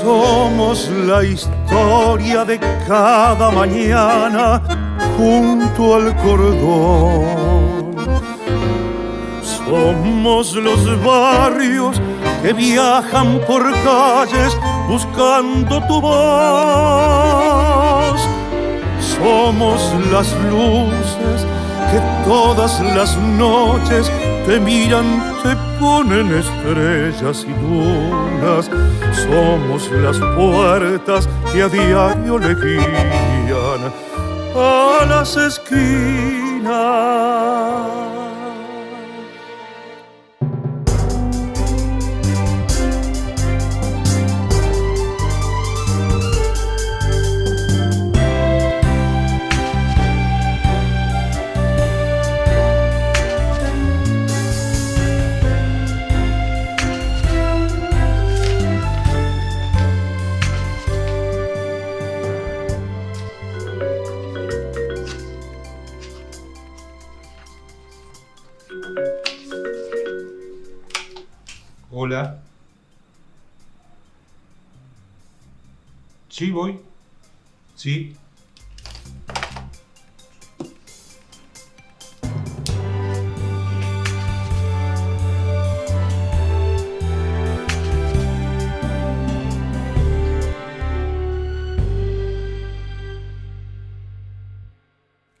Somos la historia de cada mañana junto al cordón. Somos los barrios que viajan por calles buscando tu voz. Somos las luces que todas las noches te miran, te ponen estrellas y lunas. Somos las puertas que a diario le guían a las esquinas. Hola. Sí, voy. Sí.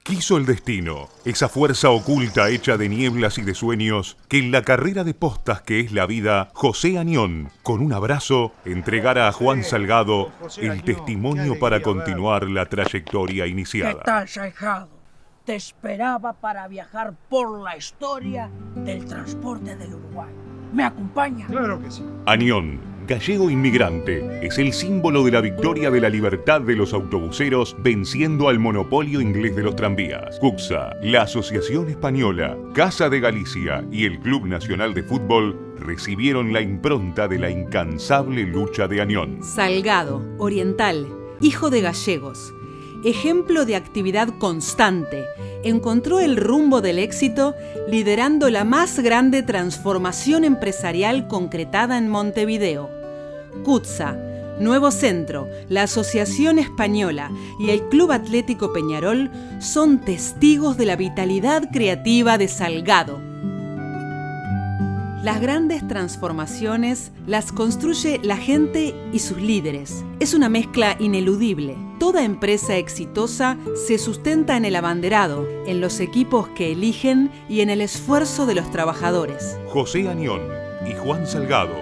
Quiso el destino, esa fuerza oculta hecha de nieblas y de sueños, que en la carrera de postas que es la vida, José Añón, con un abrazo, entregara a Juan Salgado el testimonio para continuar la trayectoria iniciada. ¿Qué tal, ahijado? Te esperaba para viajar por la historia del transporte del Uruguay. ¿Me acompaña? Claro que sí. Añón, gallego inmigrante, es el símbolo de la victoria de la libertad de los autobuseros venciendo al monopolio inglés de los tranvías. CUCSA, la Asociación Española, Casa de Galicia y el Club Nacional de Fútbol recibieron la impronta de la incansable lucha de Añón. Salgado, oriental, hijo de gallegos, ejemplo de actividad constante, encontró el rumbo del éxito liderando la más grande transformación empresarial concretada en Montevideo. CUTSA, Nuevo Centro, la Asociación Española y el Club Atlético Peñarol son testigos de la vitalidad creativa de Salgado. Las grandes transformaciones las construye la gente y sus líderes. Es una mezcla ineludible. Toda empresa exitosa se sustenta en el abanderado, en los equipos que eligen y en el esfuerzo de los trabajadores. José Añón y Juan Salgado,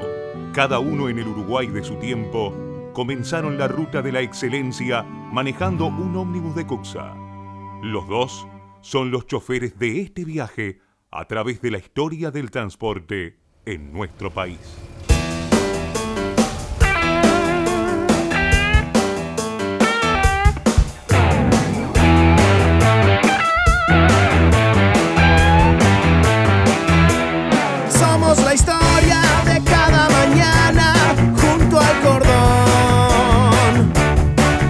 cada uno en el Uruguay de su tiempo, comenzaron la ruta de la excelencia manejando un ómnibus de CUCSA. Los dos son los choferes de este viaje a través de la historia del transporte en nuestro país. Somos la historia de cada mañana junto al cordón.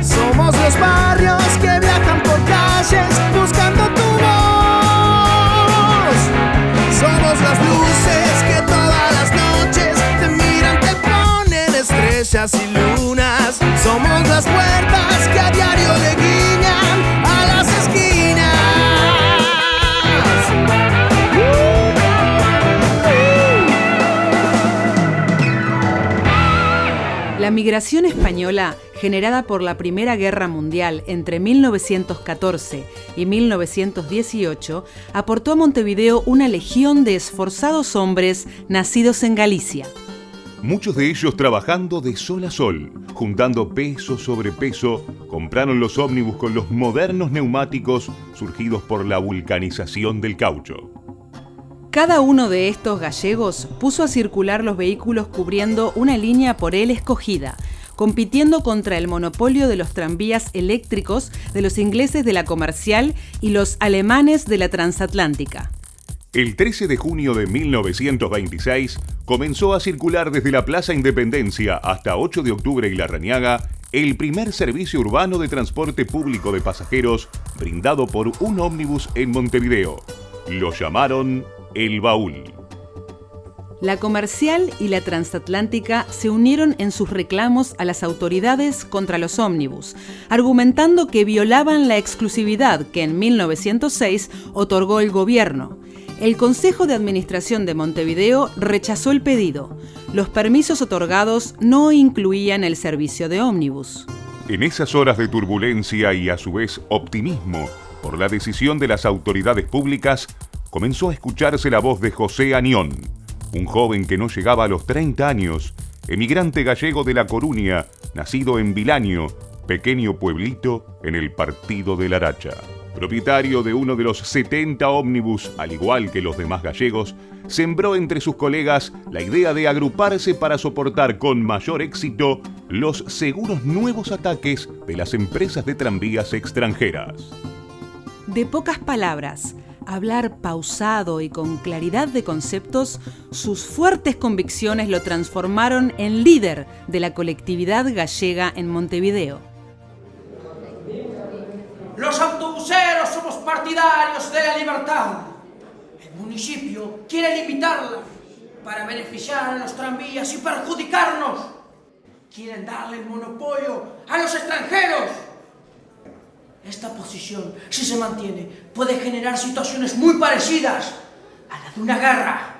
Somos los barrios que viajan por calles buscando tu voz. Somos las luces que todas las noches te miran, te ponen estrellas y lunas. Somos las puertas que a diario le guiñan a las esquinas. La migración española, generada por la Primera Guerra Mundial entre 1914 y 1918, aportó a Montevideo una legión de esforzados hombres nacidos en Galicia. Muchos de ellos trabajando de sol a sol, juntando peso sobre peso, compraron los ómnibus con los modernos neumáticos surgidos por la vulcanización del caucho. Cada uno de estos gallegos puso a circular los vehículos cubriendo una línea por él escogida, compitiendo contra el monopolio de los tranvías eléctricos de los ingleses de la Comercial y los alemanes de la Transatlántica. El 13 de junio de 1926 comenzó a circular desde la Plaza Independencia hasta 8 de octubre y Larrañaga el primer servicio urbano de transporte público de pasajeros brindado por un ómnibus en Montevideo. Lo llamaron El Baúl. La Comercial y la Transatlántica se unieron en sus reclamos a las autoridades contra los ómnibus, argumentando que violaban la exclusividad que en 1906 otorgó el gobierno. El Consejo de Administración de Montevideo rechazó el pedido. Los permisos otorgados no incluían el servicio de ómnibus. En esas horas de turbulencia y a su vez optimismo por la decisión de las autoridades públicas, comenzó a escucharse la voz de José Añón, un joven que no llegaba a los 30 años, emigrante gallego de La Coruña, nacido en Vilaño, pequeño pueblito en el partido de Laracha. Propietario de uno de los 70 ómnibus, al igual que los demás gallegos, sembró entre sus colegas la idea de agruparse para soportar con mayor éxito los seguros nuevos ataques de las empresas de tranvías extranjeras. De pocas palabras, hablar pausado y con claridad de conceptos, sus fuertes convicciones lo transformaron en líder de la colectividad gallega en Montevideo. Los autobuseros somos partidarios de la libertad. El municipio quiere limitarla para beneficiar a los tranvías y perjudicarnos. Quieren darle el monopolio a los extranjeros. Esta posición, si se mantiene, puede generar situaciones muy parecidas a la de una guerra.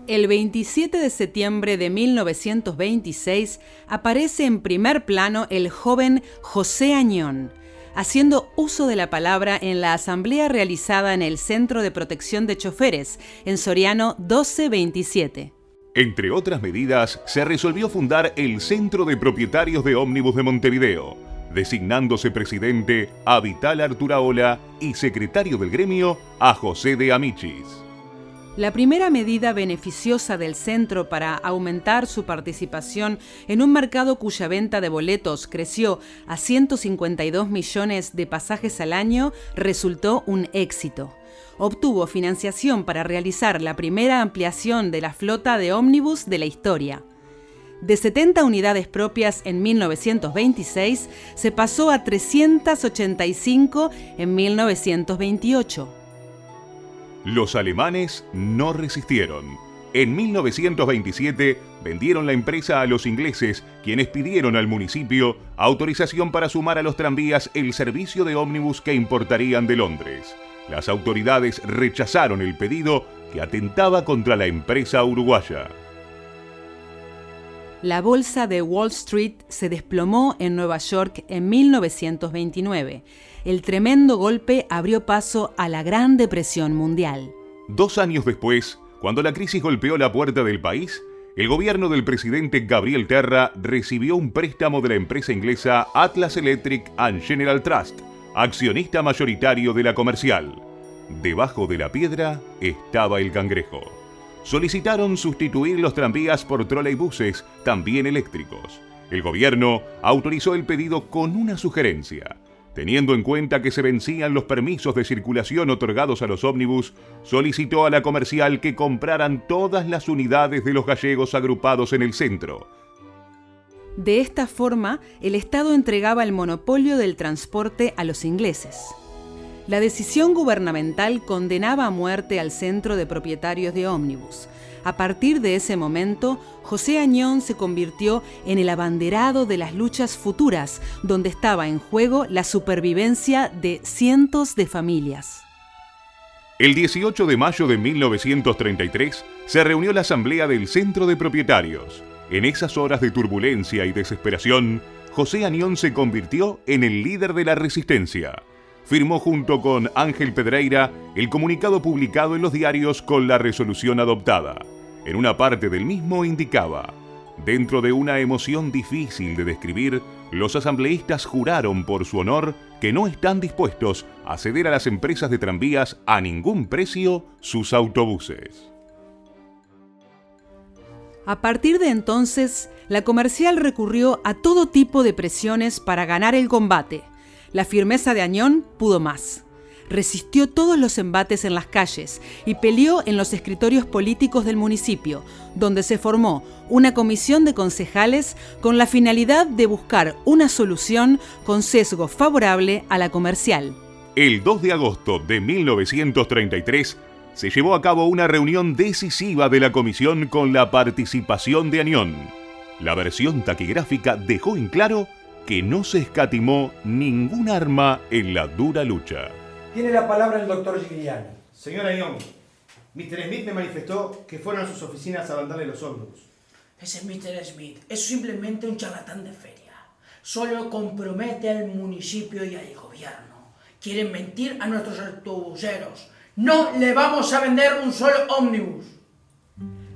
El 27 de septiembre de 1926 aparece en primer plano el joven José Añón, haciendo uso de la palabra en la asamblea realizada en el Centro de Protección de Choferes, en Soriano 1227. Entre otras medidas, se resolvió fundar el Centro de Propietarios de Ómnibus de Montevideo, designándose presidente a Vital Arturaola y secretario del gremio a José de Amichis. La primera medida beneficiosa del centro para aumentar su participación en un mercado cuya venta de boletos creció a 152 millones de pasajes al año resultó un éxito. Obtuvo financiación para realizar la primera ampliación de la flota de ómnibus de la historia. De 70 unidades propias en 1926, se pasó a 385 en 1928. Los alemanes no resistieron. En 1927 vendieron la empresa a los ingleses, quienes pidieron al municipio autorización para sumar a los tranvías el servicio de ómnibus que importarían de Londres. Las autoridades rechazaron el pedido, que atentaba contra la empresa uruguaya. La bolsa de Wall Street se desplomó en Nueva York en 1929. El tremendo golpe abrió paso a la Gran Depresión Mundial. 2 años después, cuando la crisis golpeó la puerta del país, el gobierno del presidente Gabriel Terra recibió un préstamo de la empresa inglesa Atlas Electric and General Trust, accionista mayoritario de la Comercial. Debajo de la piedra estaba el cangrejo. Solicitaron sustituir los tranvías por troleibuses, también eléctricos. El gobierno autorizó el pedido con una sugerencia. Teniendo en cuenta que se vencían los permisos de circulación otorgados a los ómnibus, solicitó a la Comercial que compraran todas las unidades de los gallegos agrupados en el centro. De esta forma, el Estado entregaba el monopolio del transporte a los ingleses. La decisión gubernamental condenaba a muerte al Centro de Propietarios de Ómnibus. A partir de ese momento, José Añón se convirtió en el abanderado de las luchas futuras, donde estaba en juego la supervivencia de cientos de familias. El 18 de mayo de 1933 se reunió la asamblea del Centro de Propietarios. En esas horas de turbulencia y desesperación, José Añón se convirtió en el líder de la resistencia. Firmó junto con Ángel Pedreira el comunicado publicado en los diarios con la resolución adoptada. En una parte del mismo indicaba: dentro de una emoción difícil de describir, los asambleístas juraron por su honor que no están dispuestos a ceder a las empresas de tranvías a ningún precio sus autobuses. A partir de entonces, la Comercial recurrió a todo tipo de presiones para ganar el combate. La firmeza de Añón pudo más. Resistió todos los embates en las calles y peleó en los escritorios políticos del municipio, donde se formó una comisión de concejales con la finalidad de buscar una solución con sesgo favorable a la Comercial. El 2 de agosto de 1933 se llevó a cabo una reunión decisiva de la comisión con la participación de Anión. La versión taquigráfica dejó en claro que no se escatimó ningún arma en la dura lucha. Tiene la palabra el doctor Gigliani. Señora Anión, Mr. Smith me manifestó que fueron a sus oficinas a mandarle los ómnibus. Ese Mr. Smith es simplemente un charlatán de feria. Solo compromete al municipio y al gobierno. Quieren mentir a nuestros autobuseros. No le vamos a vender un solo ómnibus.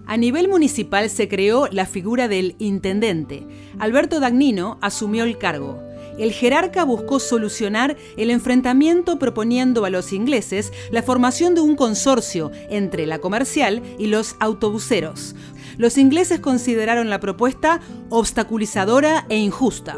A nivel municipal se creó la figura del intendente. Alberto Dagnino asumió el cargo. El jerarca buscó solucionar el enfrentamiento proponiendo a los ingleses la formación de un consorcio entre la comercial y los autobuseros. Los ingleses consideraron la propuesta obstaculizadora e injusta.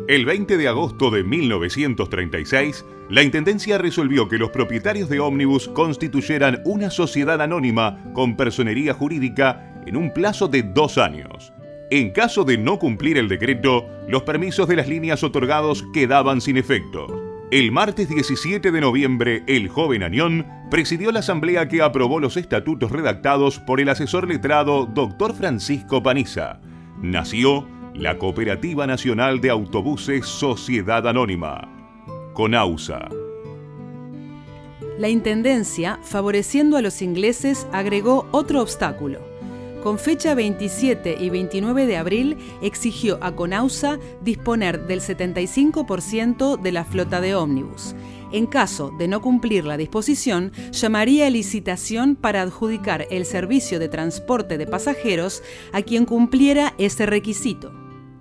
El 20 de agosto de 1936, la Intendencia resolvió que los propietarios de ómnibus constituyeran una sociedad anónima con personería jurídica en un plazo de 2 años. En caso de no cumplir el decreto, los permisos de las líneas otorgados quedaban sin efecto. El martes 17 de noviembre, el joven Anión presidió la asamblea que aprobó los estatutos redactados por el asesor letrado Dr. Francisco Paniza. Nació la Cooperativa Nacional de Autobuses Sociedad Anónima, CONAUSA. La Intendencia, favoreciendo a los ingleses, agregó otro obstáculo. Con fecha 27 y 29 de abril, exigió a CONAUSA disponer del 75% de la flota de ómnibus. En caso de no cumplir la disposición, llamaría a licitación para adjudicar el servicio de transporte de pasajeros a quien cumpliera ese requisito.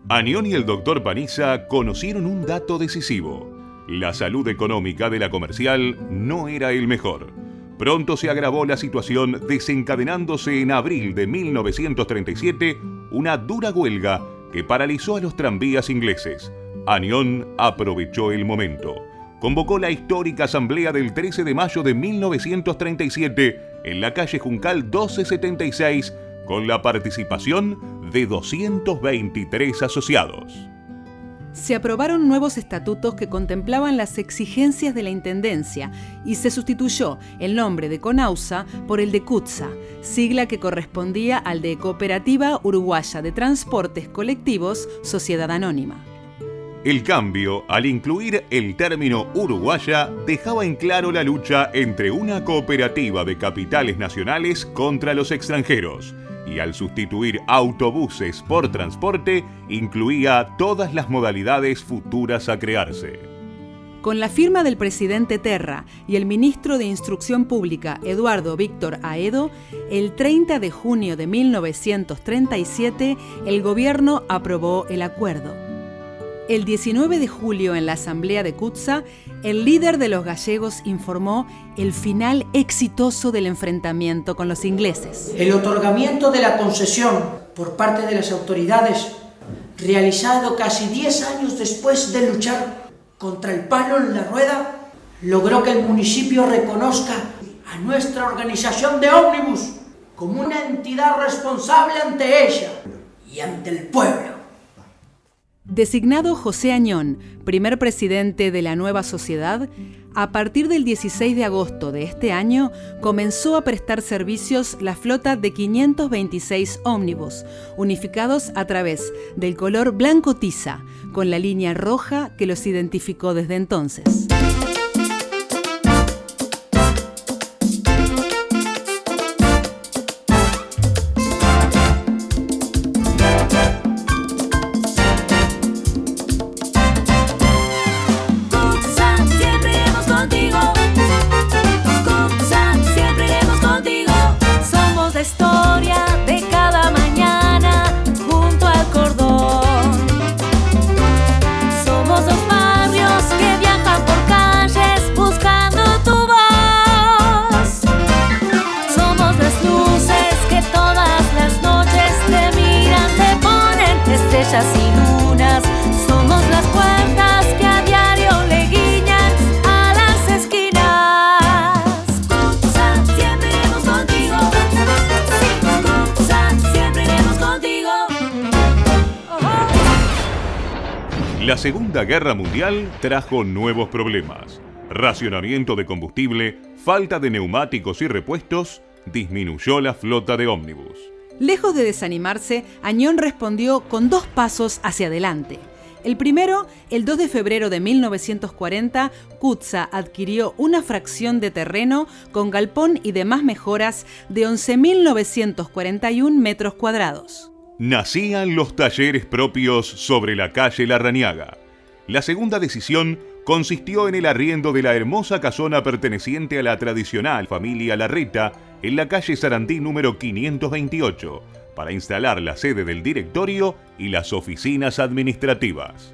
Anión y el doctor Paniza conocieron un dato decisivo. La salud económica de la comercial no era el mejor. Pronto se agravó la situación, desencadenándose en abril de 1937 una dura huelga que paralizó a los tranvías ingleses. Anión aprovechó el momento. Convocó la histórica asamblea del 13 de mayo de 1937 en la calle Juncal 1276 con la participación de 223 asociados. Se aprobaron nuevos estatutos que contemplaban las exigencias de la Intendencia y se sustituyó el nombre de CONAUSA por el de CUTSA, sigla que correspondía al de Cooperativa Uruguaya de Transportes Colectivos Sociedad Anónima. El cambio, al incluir el término uruguaya, dejaba en claro la lucha entre una cooperativa de capitales nacionales contra los extranjeros, y al sustituir autobuses por transporte, incluía todas las modalidades futuras a crearse. Con la firma del presidente Terra y el ministro de Instrucción Pública Eduardo Víctor Aedo, el 30 de junio de 1937, el gobierno aprobó el acuerdo. El 19 de julio, en la asamblea de CUTSA, el líder de los gallegos informó el final exitoso del enfrentamiento con los ingleses. El otorgamiento de la concesión por parte de las autoridades, realizado casi 10 años después de luchar contra el palo en la rueda, logró que el municipio reconozca a nuestra organización de ómnibus como una entidad responsable ante ella y ante el pueblo. Designado José Añón, primer presidente de la nueva sociedad, a partir del 16 de agosto de este año comenzó a prestar servicios la flota de 526 ómnibus, unificados a través del color blanco tiza, con la línea roja que los identificó desde entonces. Y lunas, somos las puertas que a diario le guiñan a las esquinas. CUTSA, siempre iremos contigo. Sí, CUTSA, siempre iremos contigo. La Segunda Guerra Mundial trajo nuevos problemas. Racionamiento de combustible, falta de neumáticos y repuestos, disminuyó la flota de ómnibus. Lejos de desanimarse, Añón respondió con 2 pasos hacia adelante. El primero, el 2 de febrero de 1940, CUTSA adquirió una fracción de terreno con galpón y demás mejoras de 11.941 metros cuadrados. Nacían los talleres propios sobre la calle Larrañaga. La segunda decisión consistió en el arriendo de la hermosa casona perteneciente a la tradicional familia Larreta en la calle Sarandí número 528, para instalar la sede del directorio y las oficinas administrativas.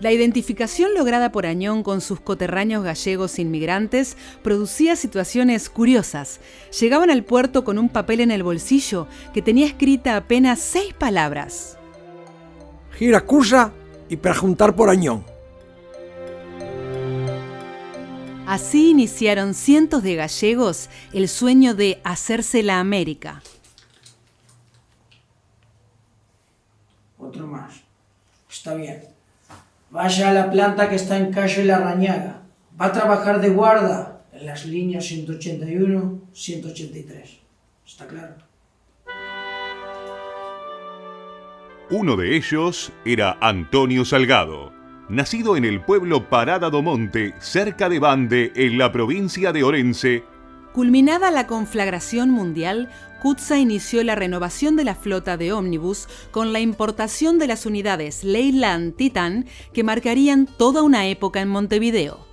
La identificación lograda por Añón con sus coterráneos gallegos inmigrantes producía situaciones curiosas. Llegaban al puerto con un papel en el bolsillo que tenía escrita apenas 6 palabras. Gira Cursa y preguntar por Añón. Así iniciaron cientos de gallegos el sueño de hacerse la América. Otro más. Está bien. Vaya a la planta que está en calle Larrañaga. Va a trabajar de guarda en las líneas 181, 183. ¿Está claro? Uno de ellos era Antonio Salgado, nacido en el pueblo Parada do Monte, cerca de Bande, en la provincia de Orense. Culminada la conflagración mundial, CUTSA inició la renovación de la flota de ómnibus con la importación de las unidades Leyland Titan que marcarían toda una época en Montevideo.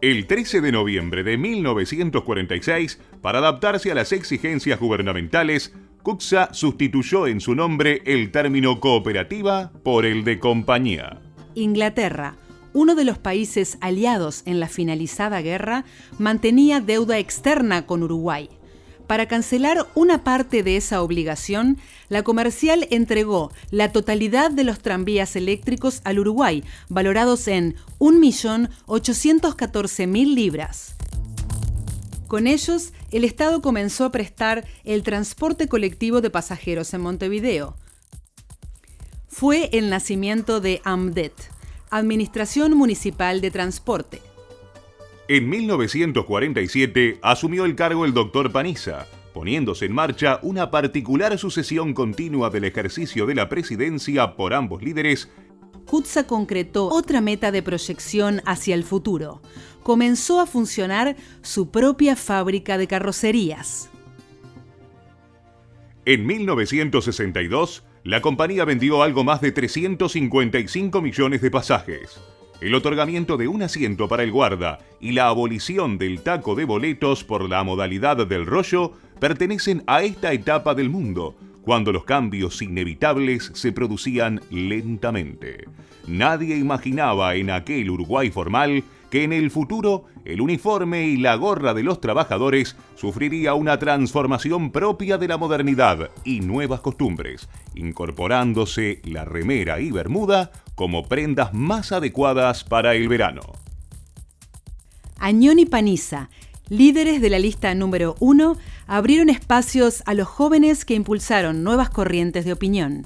El 13 de noviembre de 1946, para adaptarse a las exigencias gubernamentales, CUTSA sustituyó en su nombre el término cooperativa por el de compañía. Inglaterra, uno de los países aliados en la finalizada guerra, mantenía deuda externa con Uruguay. Para cancelar una parte de esa obligación, la comercial entregó la totalidad de los tranvías eléctricos al Uruguay, valorados en 1.814.000 libras. Con ellos, el Estado comenzó a prestar el transporte colectivo de pasajeros en Montevideo. Fue el nacimiento de AMDET, Administración Municipal de Transporte. En 1947 asumió el cargo el doctor Paniza, poniéndose en marcha una particular sucesión continua del ejercicio de la presidencia por ambos líderes. CUTSA concretó otra meta de proyección hacia el futuro. Comenzó a funcionar su propia fábrica de carrocerías. En 1962, la compañía vendió algo más de 355 millones de pasajes. El otorgamiento de un asiento para el guarda y la abolición del taco de boletos por la modalidad del rollo pertenecen a esta etapa del mundo, cuando los cambios inevitables se producían lentamente. Nadie imaginaba en aquel Uruguay formal que en el futuro el uniforme y la gorra de los trabajadores sufriría una transformación propia de la modernidad y nuevas costumbres, incorporándose la remera y bermuda como prendas más adecuadas para el verano. Añón y Paniza, líderes de la lista número 1, abrieron espacios a los jóvenes que impulsaron nuevas corrientes de opinión.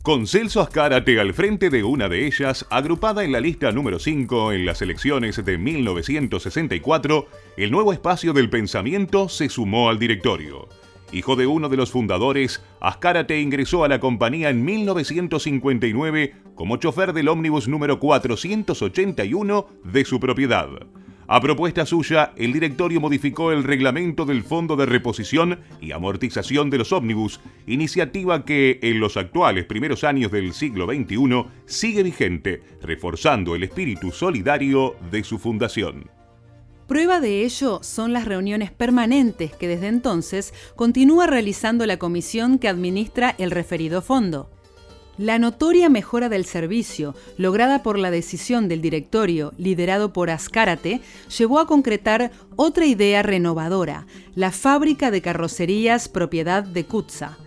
Con Celso Azcárate al frente de una de ellas, agrupada en la lista número 5 en las elecciones de 1964, el nuevo espacio del pensamiento se sumó al directorio. Hijo de uno de los fundadores, Azcárate ingresó a la compañía en 1959 como chofer del ómnibus número 481 de su propiedad. A propuesta suya, el directorio modificó el reglamento del Fondo de Reposición y Amortización de los Ómnibus, iniciativa que en los actuales primeros años del siglo XXI sigue vigente, reforzando el espíritu solidario de su fundación. Prueba de ello son las reuniones permanentes que desde entonces continúa realizando la comisión que administra el referido fondo. La notoria mejora del servicio, lograda por la decisión del directorio liderado por Azcárate, llevó a concretar otra idea renovadora, la fábrica de carrocerías propiedad de CUTSA.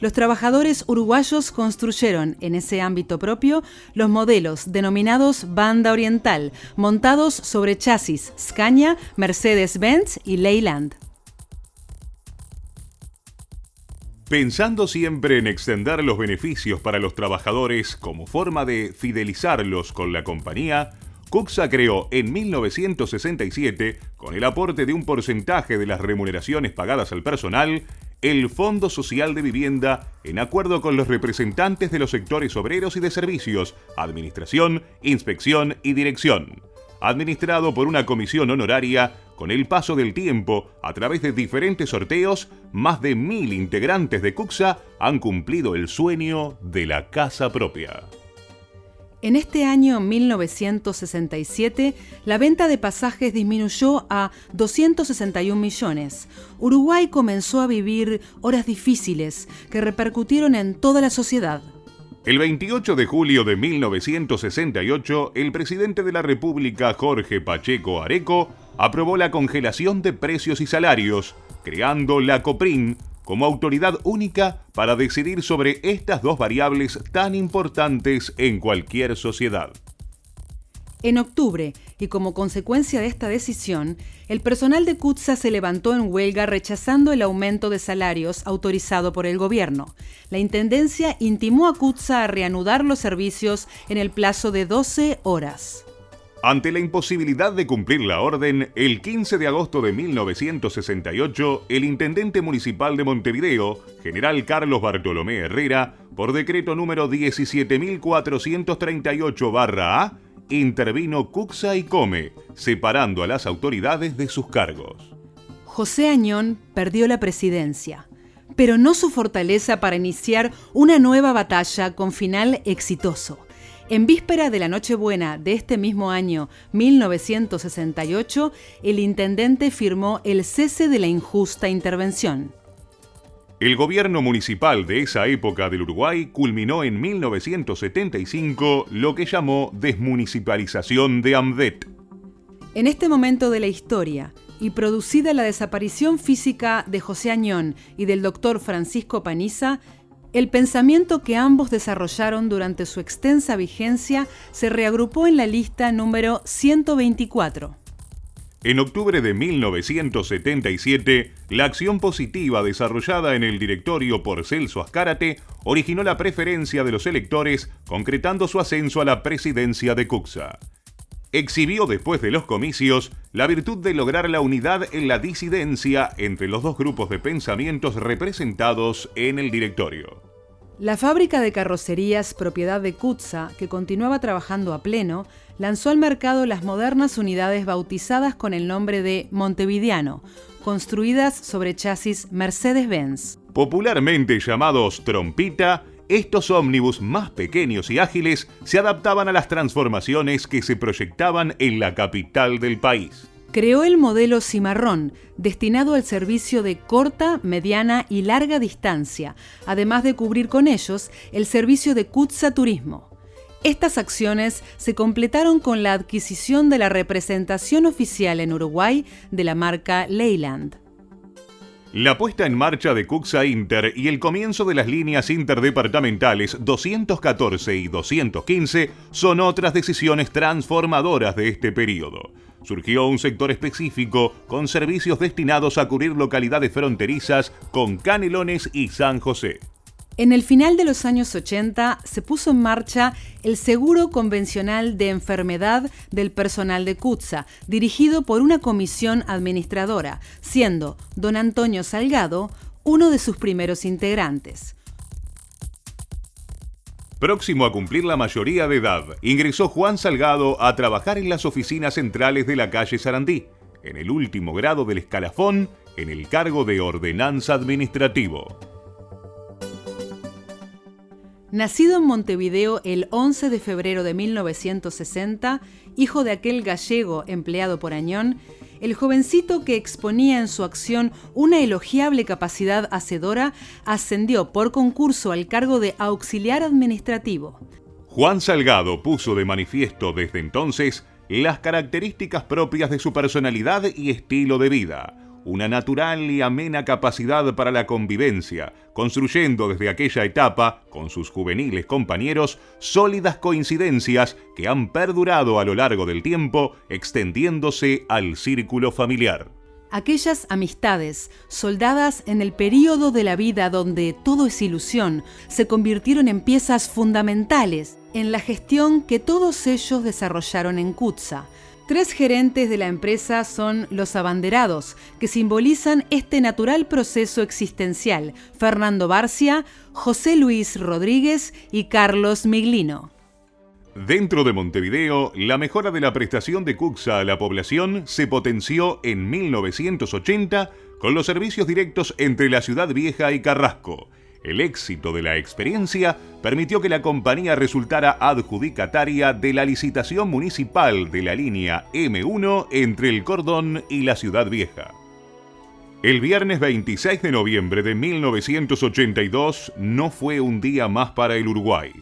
Los trabajadores uruguayos construyeron en ese ámbito propio los modelos denominados Banda Oriental, montados sobre chasis Scania, Mercedes-Benz y Leyland. Pensando siempre en extender los beneficios para los trabajadores como forma de fidelizarlos con la compañía, Cuxa creó en 1967, con el aporte de un porcentaje de las remuneraciones pagadas al personal, el Fondo Social de Vivienda en acuerdo con los representantes de los sectores obreros y de servicios, administración, inspección y dirección. Administrado por una comisión honoraria, con el paso del tiempo, a través de diferentes sorteos, más de 1000 integrantes de Cuxa han cumplido el sueño de la casa propia. En este año 1967, la venta de pasajes disminuyó a 261 millones. Uruguay comenzó a vivir horas difíciles que repercutieron en toda la sociedad. El 28 de julio de 1968, el presidente de la República, Jorge Pacheco Areco, aprobó la congelación de precios y salarios, creando la COPRIN como autoridad única para decidir sobre estas dos variables tan importantes en cualquier sociedad. En octubre, y como consecuencia de esta decisión, el personal de Cuxa se levantó en huelga rechazando el aumento de salarios autorizado por el gobierno. La Intendencia intimó a Cuxa a reanudar los servicios en el plazo de 12 horas. Ante la imposibilidad de cumplir la orden, el 15 de agosto de 1968, el intendente municipal de Montevideo, general Carlos Bartolomé Herrera, por decreto número 17.438/A, intervino Cuxa y Come, separando a las autoridades de sus cargos. José Añón perdió la presidencia, pero no su fortaleza para iniciar una nueva batalla con final exitoso. En víspera de la Nochebuena de este mismo año, 1968, el intendente firmó el cese de la injusta intervención. El gobierno municipal de esa época del Uruguay culminó en 1975 lo que llamó desmunicipalización de AMDET. En este momento de la historia, y producida la desaparición física de José Añón y del doctor Francisco Paniza, el pensamiento que ambos desarrollaron durante su extensa vigencia se reagrupó en la lista número 124. En octubre de 1977, la acción positiva desarrollada en el directorio por Celso Azcárate originó la preferencia de los electores, concretando su ascenso a la presidencia de Cuxa. Exhibió después de los comicios la virtud de lograr la unidad en la disidencia entre los dos grupos de pensamientos representados en el directorio. La fábrica de carrocerías propiedad de Cuxa, que continuaba trabajando a pleno, lanzó al mercado las modernas unidades bautizadas con el nombre de Montevideano, construidas sobre chasis Mercedes-Benz. Popularmente llamados trompita, estos ómnibus más pequeños y ágiles se adaptaban a las transformaciones que se proyectaban en la capital del país. Creó el modelo Cimarrón, destinado al servicio de corta, mediana y larga distancia, además de cubrir con ellos el servicio de Cuxa Turismo. Estas acciones se completaron con la adquisición de la representación oficial en Uruguay de la marca Leyland. La puesta en marcha de Cuxa Inter y el comienzo de las líneas interdepartamentales 214 y 215 son otras decisiones transformadoras de este periodo. Surgió un sector específico con servicios destinados a cubrir localidades fronterizas con Canelones y San José. En el final de los años 80 se puso en marcha el seguro convencional de enfermedad del personal de Cuxa, dirigido por una comisión administradora, siendo don Antonio Salgado uno de sus primeros integrantes. Próximo a cumplir la mayoría de edad, ingresó Juan Salgado a trabajar en las oficinas centrales de la calle Sarandí, en el último grado del escalafón, en el cargo de ordenanza administrativo. Nacido en Montevideo el 11 de febrero de 1960, hijo de aquel gallego empleado por Añón, el jovencito que exponía en su acción una elogiable capacidad hacedora ascendió por concurso al cargo de auxiliar administrativo. Juan Salgado puso de manifiesto desde entonces las características propias de su personalidad y estilo de vida. Una natural y amena capacidad para la convivencia, construyendo desde aquella etapa, con sus juveniles compañeros, sólidas coincidencias que han perdurado a lo largo del tiempo, extendiéndose al círculo familiar. Aquellas amistades, soldadas en el período de la vida donde todo es ilusión, se convirtieron en piezas fundamentales en la gestión que todos ellos desarrollaron en CUTSA. 3 gerentes de la empresa son los abanderados, que simbolizan este natural proceso existencial: Fernando Barcia, José Luis Rodríguez y Carlos Miglino. Dentro de Montevideo, la mejora de la prestación de CUTSA a la población se potenció en 1980 con los servicios directos entre la Ciudad Vieja y Carrasco. El éxito de la experiencia permitió que la compañía resultara adjudicataria de la licitación municipal de la línea M1 entre El Cordón y la Ciudad Vieja. El viernes 26 de noviembre de 1982 no fue un día más para el Uruguay.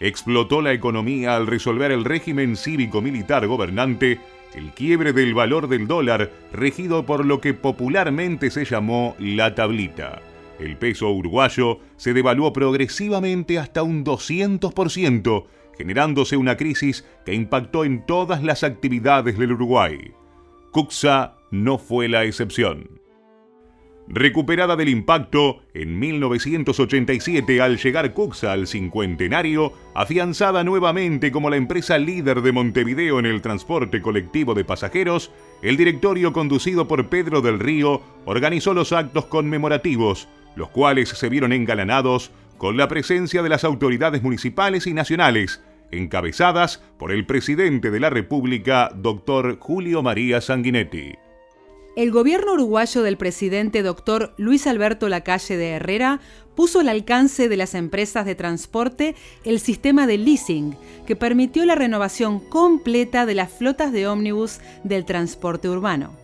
Explotó la economía al resolver el régimen cívico-militar gobernante, el quiebre del valor del dólar, regido por lo que popularmente se llamó la tablita. El peso uruguayo se devaluó progresivamente hasta un 200%, generándose una crisis que impactó en todas las actividades del Uruguay. CUTSA no fue la excepción. Recuperada del impacto, en 1987, al llegar CUTSA al cincuentenario, afianzada nuevamente como la empresa líder de Montevideo en el transporte colectivo de pasajeros, el directorio conducido por Pedro del Río organizó los actos conmemorativos, los cuales se vieron engalanados con la presencia de las autoridades municipales y nacionales, encabezadas por el presidente de la República, Dr. Julio María Sanguinetti. El gobierno uruguayo del presidente Dr. Luis Alberto Lacalle de Herrera puso al alcance de las empresas de transporte el sistema de leasing, que permitió la renovación completa de las flotas de ómnibus del transporte urbano.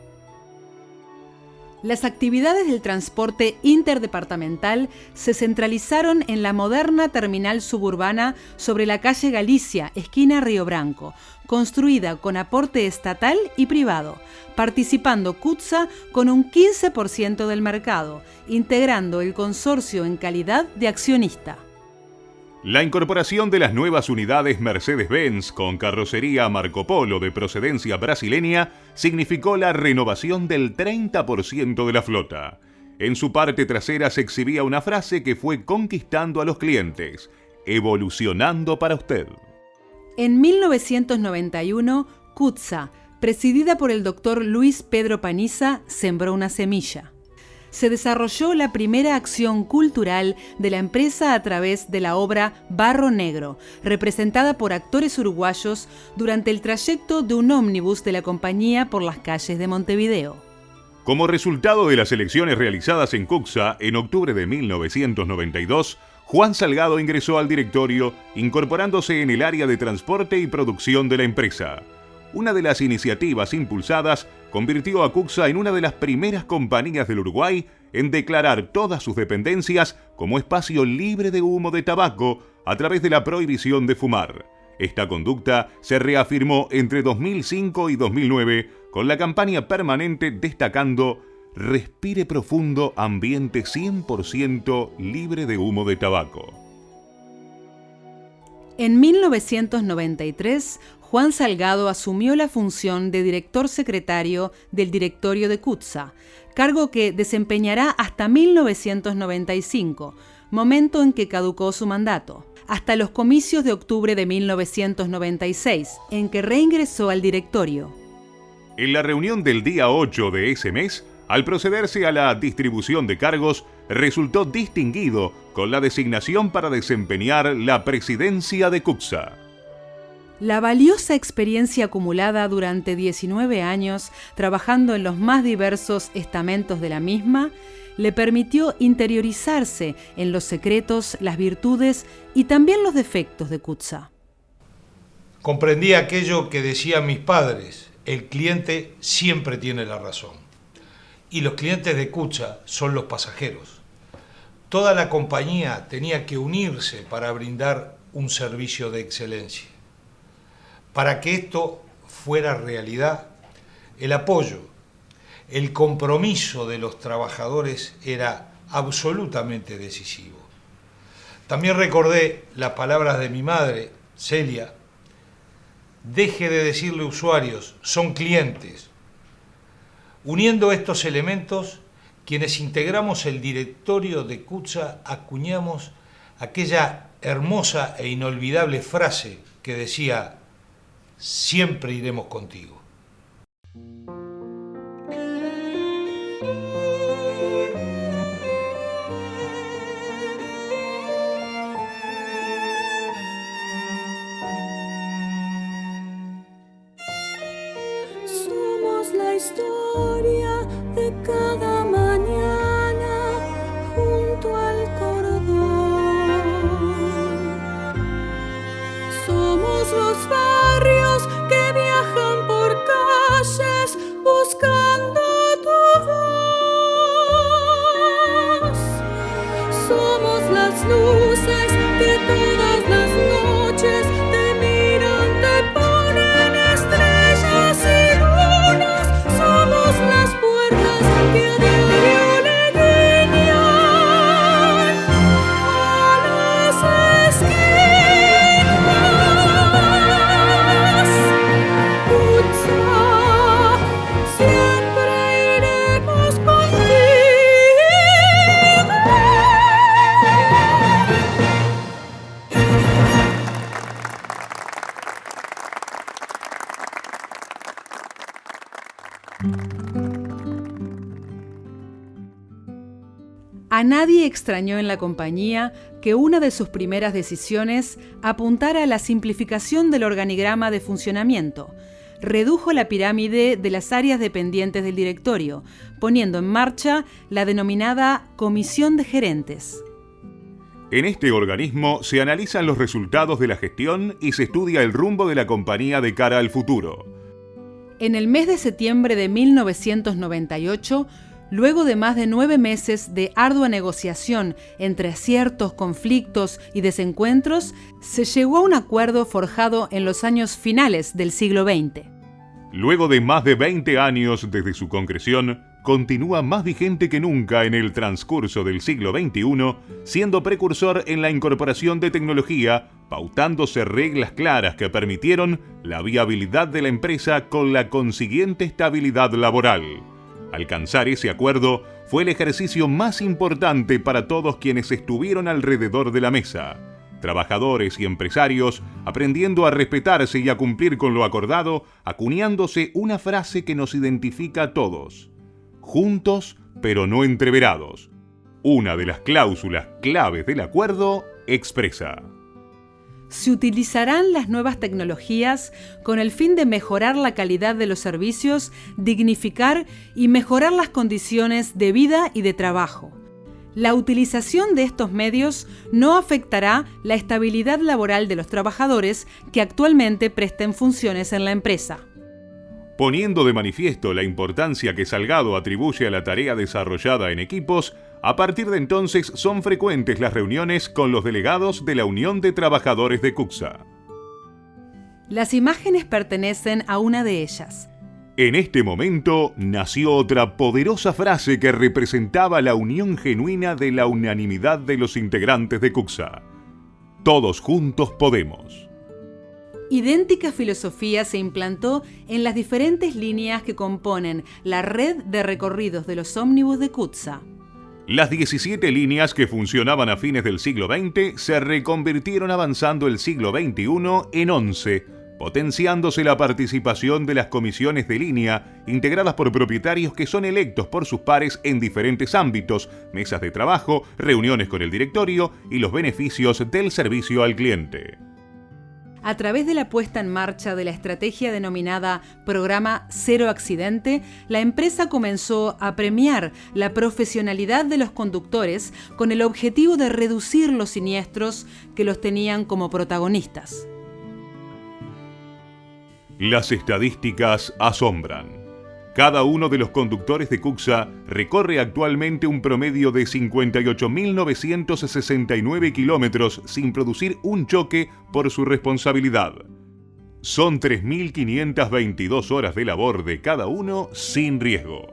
Las actividades del transporte interdepartamental se centralizaron en la moderna terminal suburbana sobre la calle Galicia, esquina Río Branco, construida con aporte estatal y privado, participando CUTSA con un 15% del mercado, integrando el consorcio en calidad de accionista. La incorporación de las nuevas unidades Mercedes-Benz con carrocería Marco Polo de procedencia brasileña significó la renovación del 30% de la flota. En su parte trasera se exhibía una frase que fue conquistando a los clientes: evolucionando para usted. En 1991, CUTSA, presidida por el doctor Luis Pedro Paniza, sembró una semilla. Se desarrolló la primera acción cultural de la empresa a través de la obra Barro Negro, representada por actores uruguayos durante el trayecto de un ómnibus de la compañía por las calles de Montevideo. Como resultado de las elecciones realizadas en CUTSA en octubre de 1992, Juan Salgado ingresó al directorio, incorporándose en el área de transporte y producción de la empresa. Una de las iniciativas impulsadas convirtió a CUTSA en una de las primeras compañías del Uruguay en declarar todas sus dependencias como espacio libre de humo de tabaco a través de la prohibición de fumar. Esta conducta se reafirmó entre 2005 y 2009 con la campaña permanente destacando "Respire profundo, ambiente 100% libre de humo de tabaco". En 1993, Juan Salgado asumió la función de director secretario del directorio de CUTSA, cargo que desempeñará hasta 1995, momento en que caducó su mandato, hasta los comicios de octubre de 1996, en que reingresó al directorio. En la reunión del día 8 de ese mes, al procederse a la distribución de cargos, resultó distinguido con la designación para desempeñar la presidencia de CUTSA. La valiosa experiencia acumulada durante 19 años trabajando en los más diversos estamentos de la misma le permitió interiorizarse en los secretos, las virtudes y también los defectos de CUTSA. Comprendí aquello que decían mis padres: el cliente siempre tiene la razón. Y los clientes de CUTSA son los pasajeros. Toda la compañía tenía que unirse para brindar un servicio de excelencia. Para que esto fuera realidad, el apoyo, el compromiso de los trabajadores era absolutamente decisivo. También recordé las palabras de mi madre, Celia: deje de decirle usuarios, son clientes. Uniendo estos elementos, quienes integramos el directorio de CUTSA acuñamos aquella hermosa e inolvidable frase que decía: siempre iremos contigo. Somos la historia de cada mañana junto al cordón. Somos los barrios que viajan por calles buscando tu voz. Somos las luces que todas las noches te miran, te ponen estrellas y lunas. Somos las puertas que a diario le guiñan a las esquinas. Kutza, siempre iremos contigo. A nadie extrañó en la compañía que una de sus primeras decisiones apuntara a la simplificación del organigrama de funcionamiento. Redujo la pirámide de las áreas dependientes del directorio, poniendo en marcha la denominada Comisión de Gerentes. En este organismo se analizan los resultados de la gestión y se estudia el rumbo de la compañía de cara al futuro. En el mes de septiembre de 1998, luego de más de 9 meses de ardua negociación entre aciertos, conflictos y desencuentros, se llegó a un acuerdo forjado en los años finales del siglo XX. Luego de más de 20 años desde su concreción, continúa más vigente que nunca en el transcurso del siglo XXI, siendo precursor en la incorporación de tecnología, pautándose reglas claras que permitieron la viabilidad de la empresa con la consiguiente estabilidad laboral. Alcanzar ese acuerdo fue el ejercicio más importante para todos quienes estuvieron alrededor de la mesa. Trabajadores y empresarios aprendiendo a respetarse y a cumplir con lo acordado, acuñándose una frase que nos identifica a todos: juntos pero no entreverados. Una de las cláusulas claves del acuerdo expresa: se utilizarán las nuevas tecnologías con el fin de mejorar la calidad de los servicios, dignificar y mejorar las condiciones de vida y de trabajo. La utilización de estos medios no afectará la estabilidad laboral de los trabajadores que actualmente presten funciones en la empresa. Poniendo de manifiesto la importancia que Salgado atribuye a la tarea desarrollada en equipos, a partir de entonces son frecuentes las reuniones con los delegados de la Unión de Trabajadores de Cuxa. Las imágenes pertenecen a una de ellas. En este momento nació otra poderosa frase que representaba la unión genuina de la unanimidad de los integrantes de Cuxa: todos juntos podemos. Idéntica filosofía se implantó en las diferentes líneas que componen la red de recorridos de los ómnibus de Cuxa. Las 17 líneas que funcionaban a fines del siglo XX se reconvirtieron avanzando el siglo XXI en 11, potenciándose la participación de las comisiones de línea, integradas por propietarios que son electos por sus pares en diferentes ámbitos: mesas de trabajo, reuniones con el directorio y los beneficios del servicio al cliente. A través de la puesta en marcha de la estrategia denominada Programa Cero Accidente, la empresa comenzó a premiar la profesionalidad de los conductores con el objetivo de reducir los siniestros que los tenían como protagonistas. Las estadísticas asombran. Cada uno de los conductores de Cuxa recorre actualmente un promedio de 58.969 kilómetros sin producir un choque por su responsabilidad. Son 3.522 horas de labor de cada uno sin riesgo.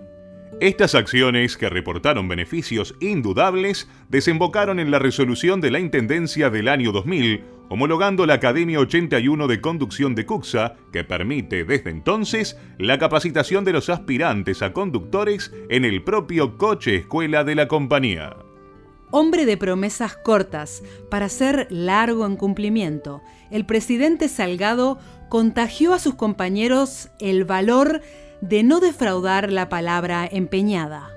Estas acciones, que reportaron beneficios indudables, desembocaron en la resolución de la Intendencia del año 2000, homologando la Academia 81 de Conducción de Cuxa, que permite desde entonces la capacitación de los aspirantes a conductores en el propio coche escuela de la compañía. Hombre de promesas cortas, para ser largo en cumplimiento, el presidente Salgado contagió a sus compañeros el valor de no defraudar la palabra empeñada.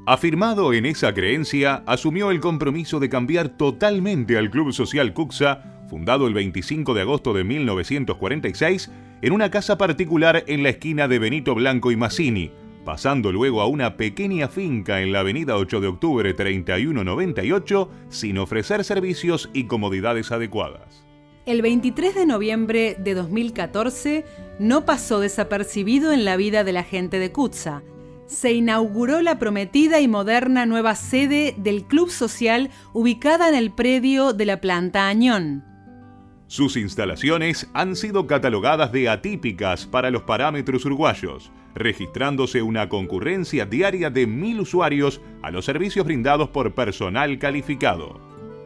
Afirmado en esa creencia, asumió el compromiso de cambiar totalmente al Club Social Cuxa, fundado el 25 de agosto de 1946, en una casa particular en la esquina de Benito Blanco y Mazzini, pasando luego a una pequeña finca en la avenida 8 de octubre 3198, sin ofrecer servicios y comodidades adecuadas. El 23 de noviembre de 2014 no pasó desapercibido en la vida de la gente de Cuxa. Se inauguró la prometida y moderna nueva sede del Club Social ubicada en el predio de la Planta Añón. Sus instalaciones han sido catalogadas de atípicas para los parámetros uruguayos, registrándose una concurrencia diaria de 1.000 usuarios a los servicios brindados por personal calificado.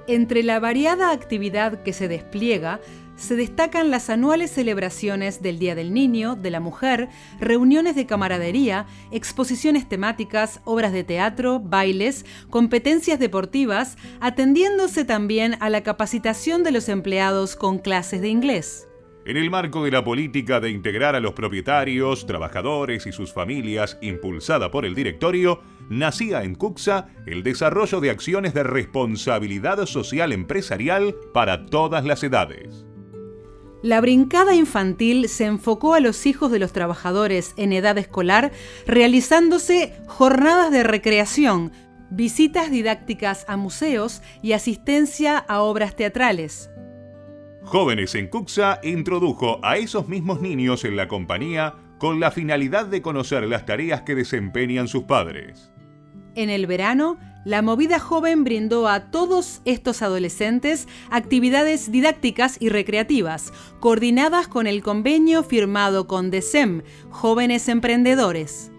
Entre la variada actividad que se despliega, se destacan las anuales celebraciones del Día del Niño, de la Mujer, reuniones de camaradería, exposiciones temáticas, obras de teatro, bailes, competencias deportivas, atendiéndose también a la capacitación de los empleados con clases de inglés. En el marco de la política de integrar a los propietarios, trabajadores y sus familias, impulsada por el directorio, nacía en Cuxa el desarrollo de acciones de responsabilidad social empresarial para todas las edades. La brincada infantil se enfocó a los hijos de los trabajadores en edad escolar, realizándose jornadas de recreación, visitas didácticas a museos y asistencia a obras teatrales. Jóvenes en Cuxa introdujo a esos mismos niños en la compañía con la finalidad de conocer las tareas que desempeñan sus padres. En el verano, la movida joven brindó a todos estos adolescentes actividades didácticas y recreativas, coordinadas con el convenio firmado con DECEM, Jóvenes Emprendedores.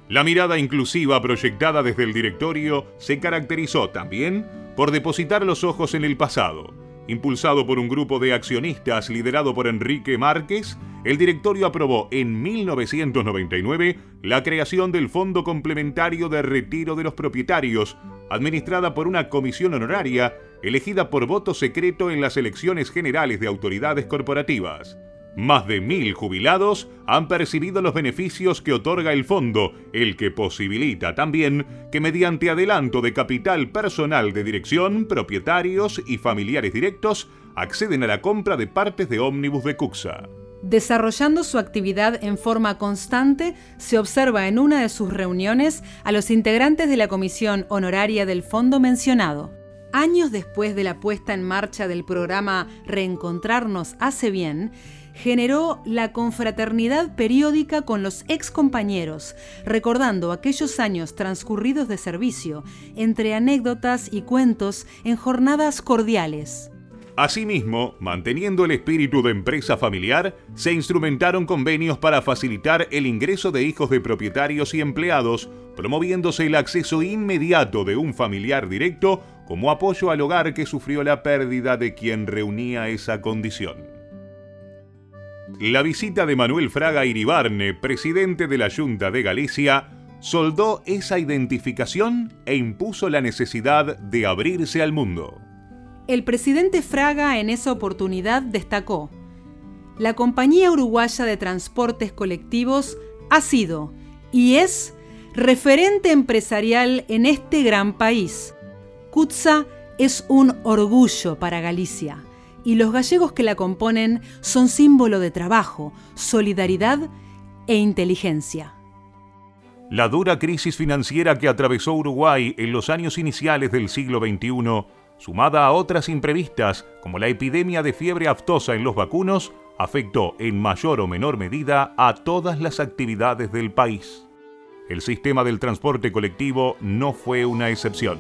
La mirada inclusiva proyectada desde el directorio se caracterizó también por depositar los ojos en el pasado. Impulsado por un grupo de accionistas liderado por Enrique Márquez, el directorio aprobó en 1999 la creación del Fondo Complementario de Retiro de los Propietarios, administrada por una comisión honoraria elegida por voto secreto en las elecciones generales de autoridades corporativas. Más de 1.000 jubilados han percibido los beneficios que otorga el fondo, el que posibilita también que mediante adelanto de capital personal de dirección, propietarios y familiares directos acceden a la compra de partes de ómnibus de Cuxa. Desarrollando su actividad en forma constante, se observa en una de sus reuniones a los integrantes de la comisión honoraria del fondo mencionado. Años después de la puesta en marcha del programa Reencontrarnos hace bien, generó la confraternidad periódica con los excompañeros, recordando aquellos años transcurridos de servicio, entre anécdotas y cuentos en jornadas cordiales. Asimismo, manteniendo el espíritu de empresa familiar, se instrumentaron convenios para facilitar el ingreso de hijos de propietarios y empleados, promoviéndose el acceso inmediato de un familiar directo como apoyo al hogar que sufrió la pérdida de quien reunía esa condición. La visita de Manuel Fraga Iribarne, presidente de la Junta de Galicia, soldó esa identificación e impuso la necesidad de abrirse al mundo. El presidente Fraga en esa oportunidad destacó: la Compañía Uruguaya de Transportes Colectivos ha sido y es referente empresarial en este gran país. Cuxa es un orgullo para Galicia y los gallegos que la componen son símbolo de trabajo, solidaridad e inteligencia. La dura crisis financiera que atravesó Uruguay en los años iniciales del siglo XXI, sumada a otras imprevistas como la epidemia de fiebre aftosa en los vacunos, afectó en mayor o menor medida a todas las actividades del país. El sistema del transporte colectivo no fue una excepción.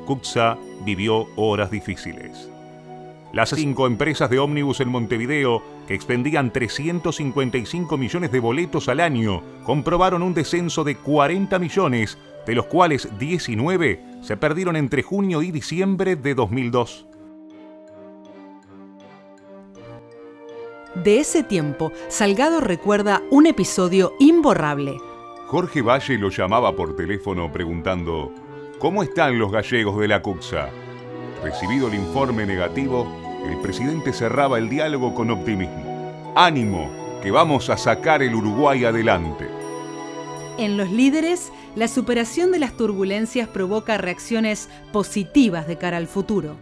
Cuxa vivió horas difíciles. Las 5 empresas de ómnibus en Montevideo, que expendían 355 millones de boletos al año, comprobaron un descenso de 40 millones, de los cuales 19 se perdieron entre junio y diciembre de 2002. De ese tiempo, Salgado recuerda un episodio imborrable. Jorge Valle lo llamaba por teléfono preguntando: ¿Cómo están los gallegos de la CUCSA? Recibido el informe negativo, el presidente cerraba el diálogo con optimismo. ¡Ánimo, que vamos a sacar el Uruguay adelante! En los líderes, la superación de las turbulencias provoca reacciones positivas de cara al futuro.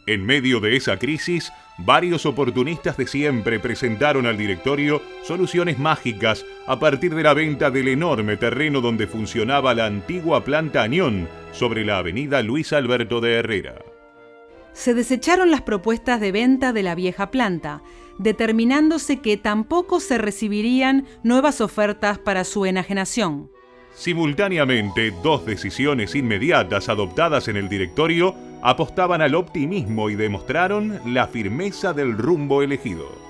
En medio de esa crisis, varios oportunistas de siempre presentaron al directorio soluciones mágicas a partir de la venta del enorme terreno donde funcionaba la antigua planta Añón, sobre la avenida Luis Alberto de Herrera. Se desecharon las propuestas de venta de la vieja planta, determinándose que tampoco se recibirían nuevas ofertas para su enajenación. Simultáneamente, dos decisiones inmediatas adoptadas en el directorio apostaban al optimismo y demostraron la firmeza del rumbo elegido.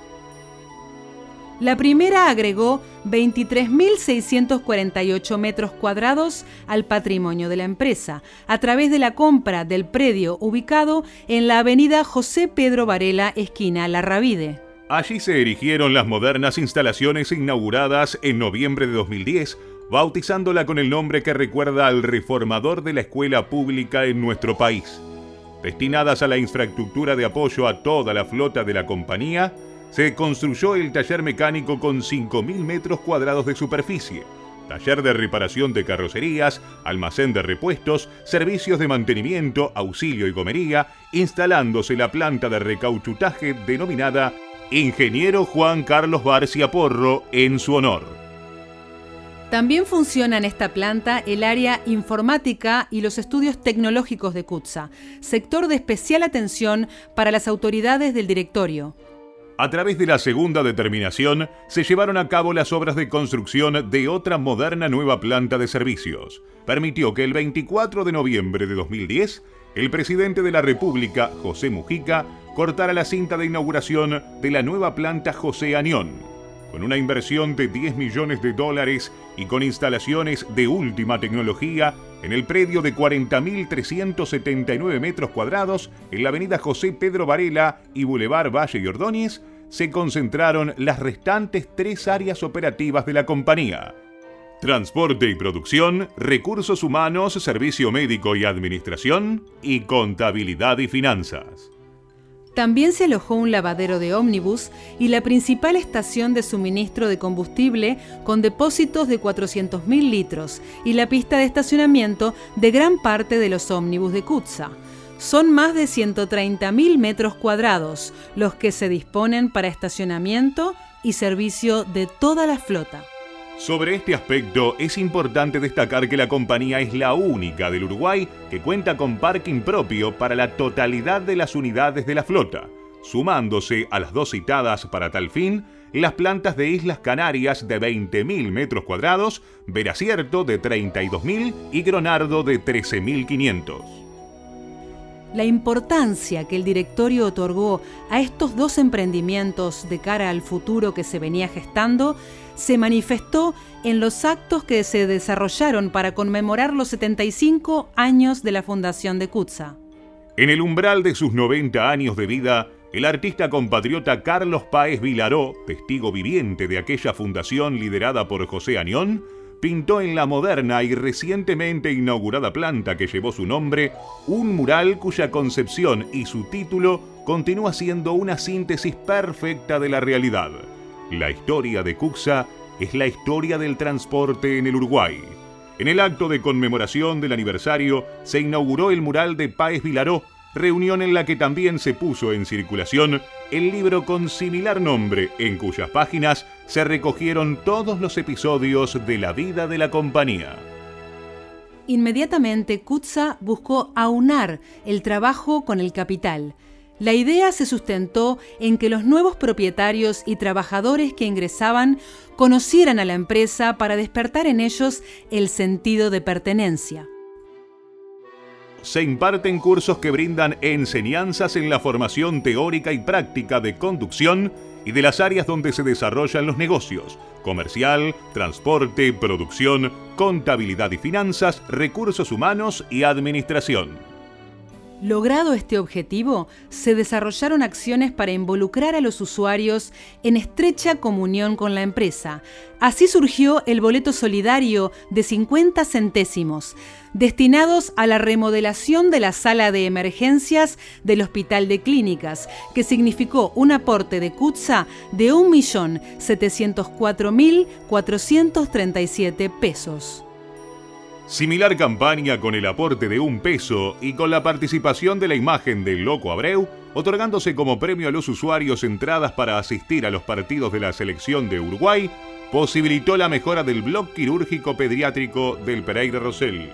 La primera agregó 23.648 metros cuadrados al patrimonio de la empresa, a través de la compra del predio ubicado en la avenida José Pedro Varela, esquina Larravide. Allí se erigieron las modernas instalaciones inauguradas en noviembre de 2010, bautizándola con el nombre que recuerda al reformador de la escuela pública en nuestro país. Destinadas a la infraestructura de apoyo a toda la flota de la compañía, se construyó el taller mecánico con 5.000 metros cuadrados de superficie, taller de reparación de carrocerías, almacén de repuestos, servicios de mantenimiento, auxilio y gomería, instalándose la planta de recauchutaje denominada Ingeniero Juan Carlos Barcia Porro en su honor. También funciona en esta planta el área informática y los estudios tecnológicos de CUCSA, sector de especial atención para las autoridades del directorio. A través de la segunda determinación, se llevaron a cabo las obras de construcción de otra moderna nueva planta de servicios. Permitió que el 24 de noviembre de 2010, el presidente de la República, José Mujica, cortara la cinta de inauguración de la nueva planta José Añón. Con una inversión de $10 millones y con instalaciones de última tecnología en el predio de 40.379 metros cuadrados en la avenida José Pedro Varela y Boulevard Valle y Ordóñez, se concentraron las restantes 3 áreas operativas de la compañía: transporte y producción, recursos humanos, servicio médico y administración, y contabilidad y finanzas. También se alojó un lavadero de ómnibus y la principal estación de suministro de combustible con depósitos de 400.000 litros y la pista de estacionamiento de gran parte de los ómnibus de CUCSA. Son más de 130.000 metros cuadrados los que se disponen para estacionamiento y servicio de toda la flota. Sobre este aspecto, es importante destacar que la compañía es la única del Uruguay que cuenta con parking propio para la totalidad de las unidades de la flota, sumándose a las 2 citadas para tal fin, las plantas de Islas Canarias de 20.000 metros cuadrados, Veracierto de 32.000 y Gronardo de 13.500. La importancia que el directorio otorgó a estos 2 emprendimientos de cara al futuro que se venía gestando se manifestó en los actos que se desarrollaron para conmemorar los 75 años de la fundación de CUCSA. En el umbral de sus 90 años de vida, el artista compatriota Carlos Páez Vilaró, testigo viviente de aquella fundación liderada por José Añón, pintó en la moderna y recientemente inaugurada planta que llevó su nombre un mural cuya concepción y su título continúa siendo una síntesis perfecta de la realidad. La historia de CUCSA es la historia del transporte en el Uruguay. En el acto de conmemoración del aniversario se inauguró el mural de Páez Vilaró, reunión en la que también se puso en circulación el libro con similar nombre, en cuyas páginas se recogieron todos los episodios de la vida de la compañía. Inmediatamente, CUCSA buscó aunar el trabajo con el capital. La idea se sustentó en que los nuevos propietarios y trabajadores que ingresaban conocieran a la empresa para despertar en ellos el sentido de pertenencia. Se imparten cursos que brindan enseñanzas en la formación teórica y práctica de conducción y de las áreas donde se desarrollan los negocios: comercial, transporte, producción, contabilidad y finanzas, recursos humanos y administración. Logrado este objetivo, se desarrollaron acciones para involucrar a los usuarios en estrecha comunión con la empresa. Así surgió el boleto solidario de 50 centésimos, destinados a la remodelación de la sala de emergencias del Hospital de Clínicas, que significó un aporte de CUTSA de 1.704.437 pesos. Similar campaña con el aporte de $1 y con la participación de la imagen del Loco Abreu, otorgándose como premio a los usuarios entradas para asistir a los partidos de la selección de Uruguay, posibilitó la mejora del bloque quirúrgico pediátrico del Pereira Rosell.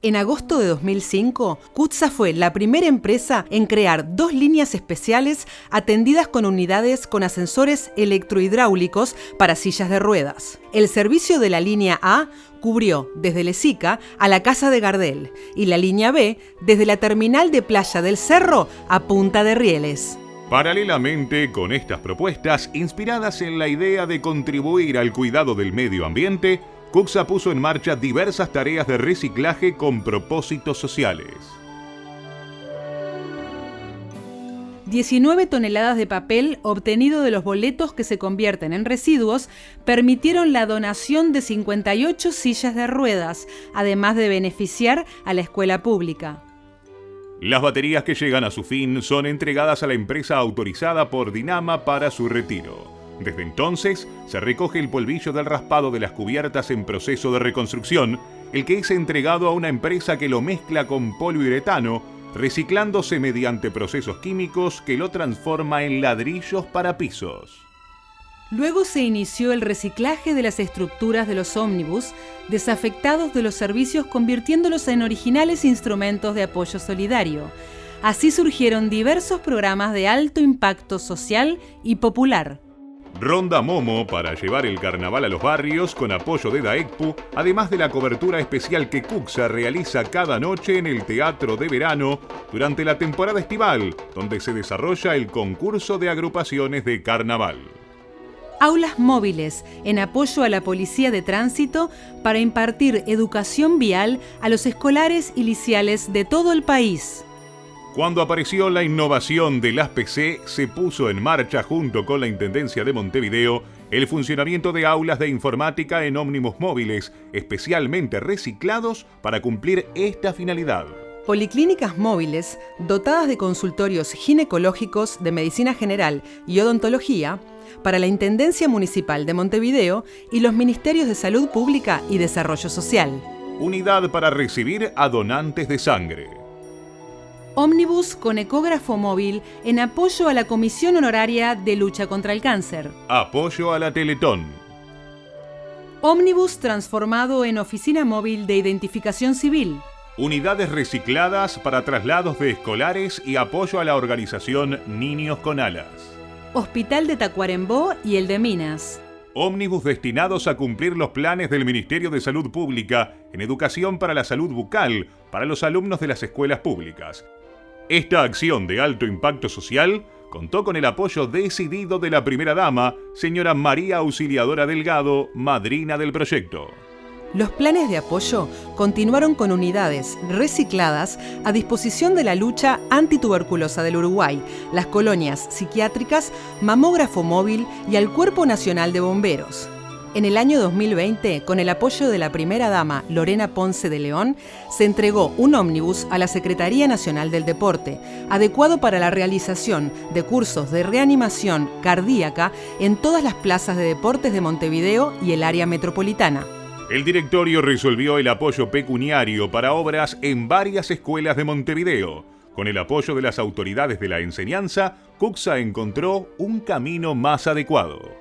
En agosto de 2005, CUTSA fue la primera empresa en crear 2 líneas especiales atendidas con unidades con ascensores electrohidráulicos para sillas de ruedas. El servicio de la línea A cubrió desde Lezica a la Casa de Gardel y la línea B desde la terminal de Playa del Cerro a Punta de Rieles. Paralelamente con estas propuestas, inspiradas en la idea de contribuir al cuidado del medio ambiente, CUTSA puso en marcha diversas tareas de reciclaje con propósitos sociales. 19 toneladas de papel obtenido de los boletos que se convierten en residuos permitieron la donación de 58 sillas de ruedas, además de beneficiar a la escuela pública. Las baterías que llegan a su fin son entregadas a la empresa autorizada por Dinama para su retiro. Desde entonces, se recoge el polvillo del raspado de las cubiertas en proceso de reconstrucción, el que es entregado a una empresa que lo mezcla con poliuretano, reciclándose mediante procesos químicos que lo transforma en ladrillos para pisos. Luego se inició el reciclaje de las estructuras de los ómnibus, desafectados de los servicios, convirtiéndolos en originales instrumentos de apoyo solidario. Así surgieron diversos programas de alto impacto social y popular. Ronda Momo para llevar el carnaval a los barrios con apoyo de DAECPU, además de la cobertura especial que CUTSA realiza cada noche en el Teatro de Verano durante la temporada estival, donde se desarrolla el concurso de agrupaciones de carnaval. Aulas móviles en apoyo a la Policía de Tránsito para impartir educación vial a los escolares y liciales de todo el país. Cuando apareció la innovación de las PC, se puso en marcha junto con la Intendencia de Montevideo el funcionamiento de aulas de informática en ómnibus móviles, especialmente reciclados para cumplir esta finalidad. Policlínicas móviles, dotadas de consultorios ginecológicos, de medicina general y odontología, para la Intendencia Municipal de Montevideo y los Ministerios de Salud Pública y Desarrollo Social. Unidad para recibir a donantes de sangre. Ómnibus con ecógrafo móvil en apoyo a la Comisión Honoraria de Lucha contra el Cáncer. Apoyo a la Teletón. Ómnibus transformado en oficina móvil de identificación civil. Unidades recicladas para traslados de escolares y apoyo a la organización Niños con Alas. Hospital de Tacuarembó y el de Minas. Ómnibus destinados a cumplir los planes del Ministerio de Salud Pública en educación para la salud bucal para los alumnos de las escuelas públicas. Esta acción de alto impacto social contó con el apoyo decidido de la primera dama, señora María Auxiliadora Delgado, madrina del proyecto. Los planes de apoyo continuaron con unidades recicladas a disposición de la lucha antituberculosa del Uruguay, las colonias psiquiátricas, mamógrafo móvil y al Cuerpo Nacional de Bomberos. En el año 2020, con el apoyo de la primera dama Lorena Ponce de León, se entregó un ómnibus a la Secretaría Nacional del Deporte, adecuado para la realización de cursos de reanimación cardíaca en todas las plazas de deportes de Montevideo y el área metropolitana. El directorio resolvió el apoyo pecuniario para obras en varias escuelas de Montevideo. Con el apoyo de las autoridades de la enseñanza, CUTSA encontró un camino más adecuado.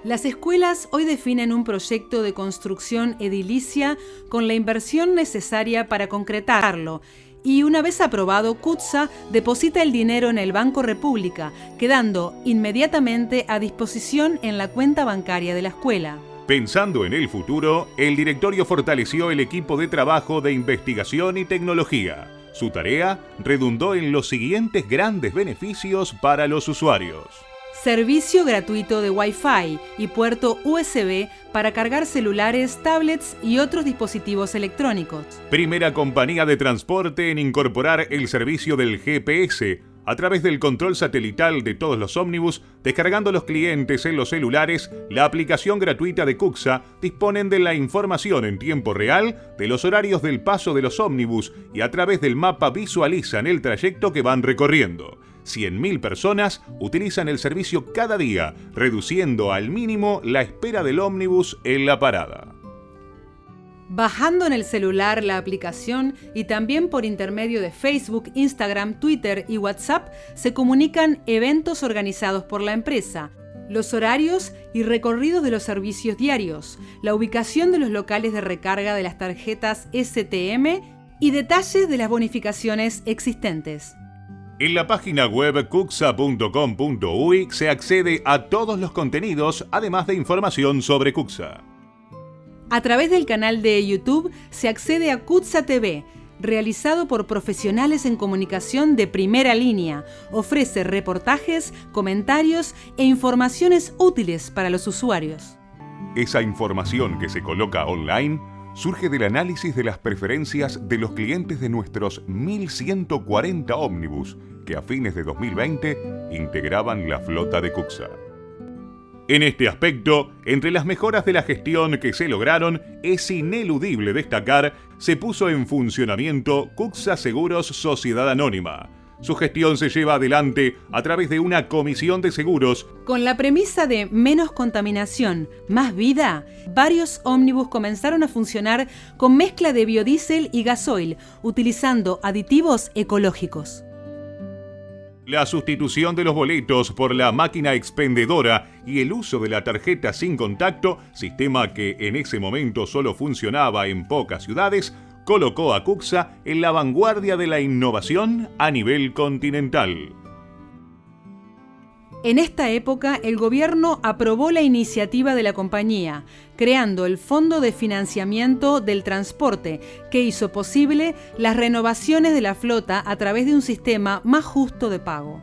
Las escuelas hoy definen un proyecto de construcción edilicia con la inversión necesaria para concretarlo y una vez aprobado, CUTSA deposita el dinero en el Banco República, quedando inmediatamente a disposición en la cuenta bancaria de la escuela. Pensando en el futuro, el directorio fortaleció el equipo de trabajo de investigación y tecnología. Su tarea redundó en los siguientes grandes beneficios para los usuarios. servicio gratuito de Wi-Fi y puerto USB para cargar celulares, tablets y otros dispositivos electrónicos. Primera compañía de transporte en incorporar el servicio del GPS a través del control satelital de todos los ómnibus, descargando los clientes en los celulares la aplicación gratuita de Cuxa, disponen de la información en tiempo real de los horarios del paso de los ómnibus y a través del mapa visualizan el trayecto que van recorriendo. 100.000 personas utilizan el servicio cada día, reduciendo al mínimo la espera del ómnibus en la parada. Bajando en el celular la aplicación y también por intermedio de Facebook, Instagram, Twitter y WhatsApp se comunican eventos organizados por la empresa, los horarios y recorridos de los servicios diarios, la ubicación de los locales de recarga de las tarjetas STM y detalles de las bonificaciones existentes. En la página web cuxa.com.uy se accede a todos los contenidos, además de información sobre Cuxa. A través del canal de YouTube se accede a Cuxa TV, realizado por profesionales en comunicación de primera línea. Ofrece reportajes, comentarios e informaciones útiles para los usuarios. Esa información que se coloca online surge del análisis de las preferencias de los clientes de nuestros 1.140 ómnibus que a fines de 2020 integraban la flota de Cuxa. En este aspecto, entre las mejoras de la gestión que se lograron, es ineludible destacar, se puso en funcionamiento Cuxa Seguros Sociedad Anónima. Su gestión se lleva adelante a través de una comisión de seguros. Con la premisa de menos contaminación, más vida, varios ómnibus comenzaron a funcionar con mezcla de biodiesel y gasoil, utilizando aditivos ecológicos. La sustitución de los boletos por la máquina expendedora y el uso de la tarjeta sin contacto, sistema que en ese momento solo funcionaba en pocas ciudades, colocó a Cuxa en la vanguardia de la innovación a nivel continental. En esta época, el gobierno aprobó la iniciativa de la compañía, creando el Fondo de Financiamiento del Transporte, que hizo posible las renovaciones de la flota a través de un sistema más justo de pago.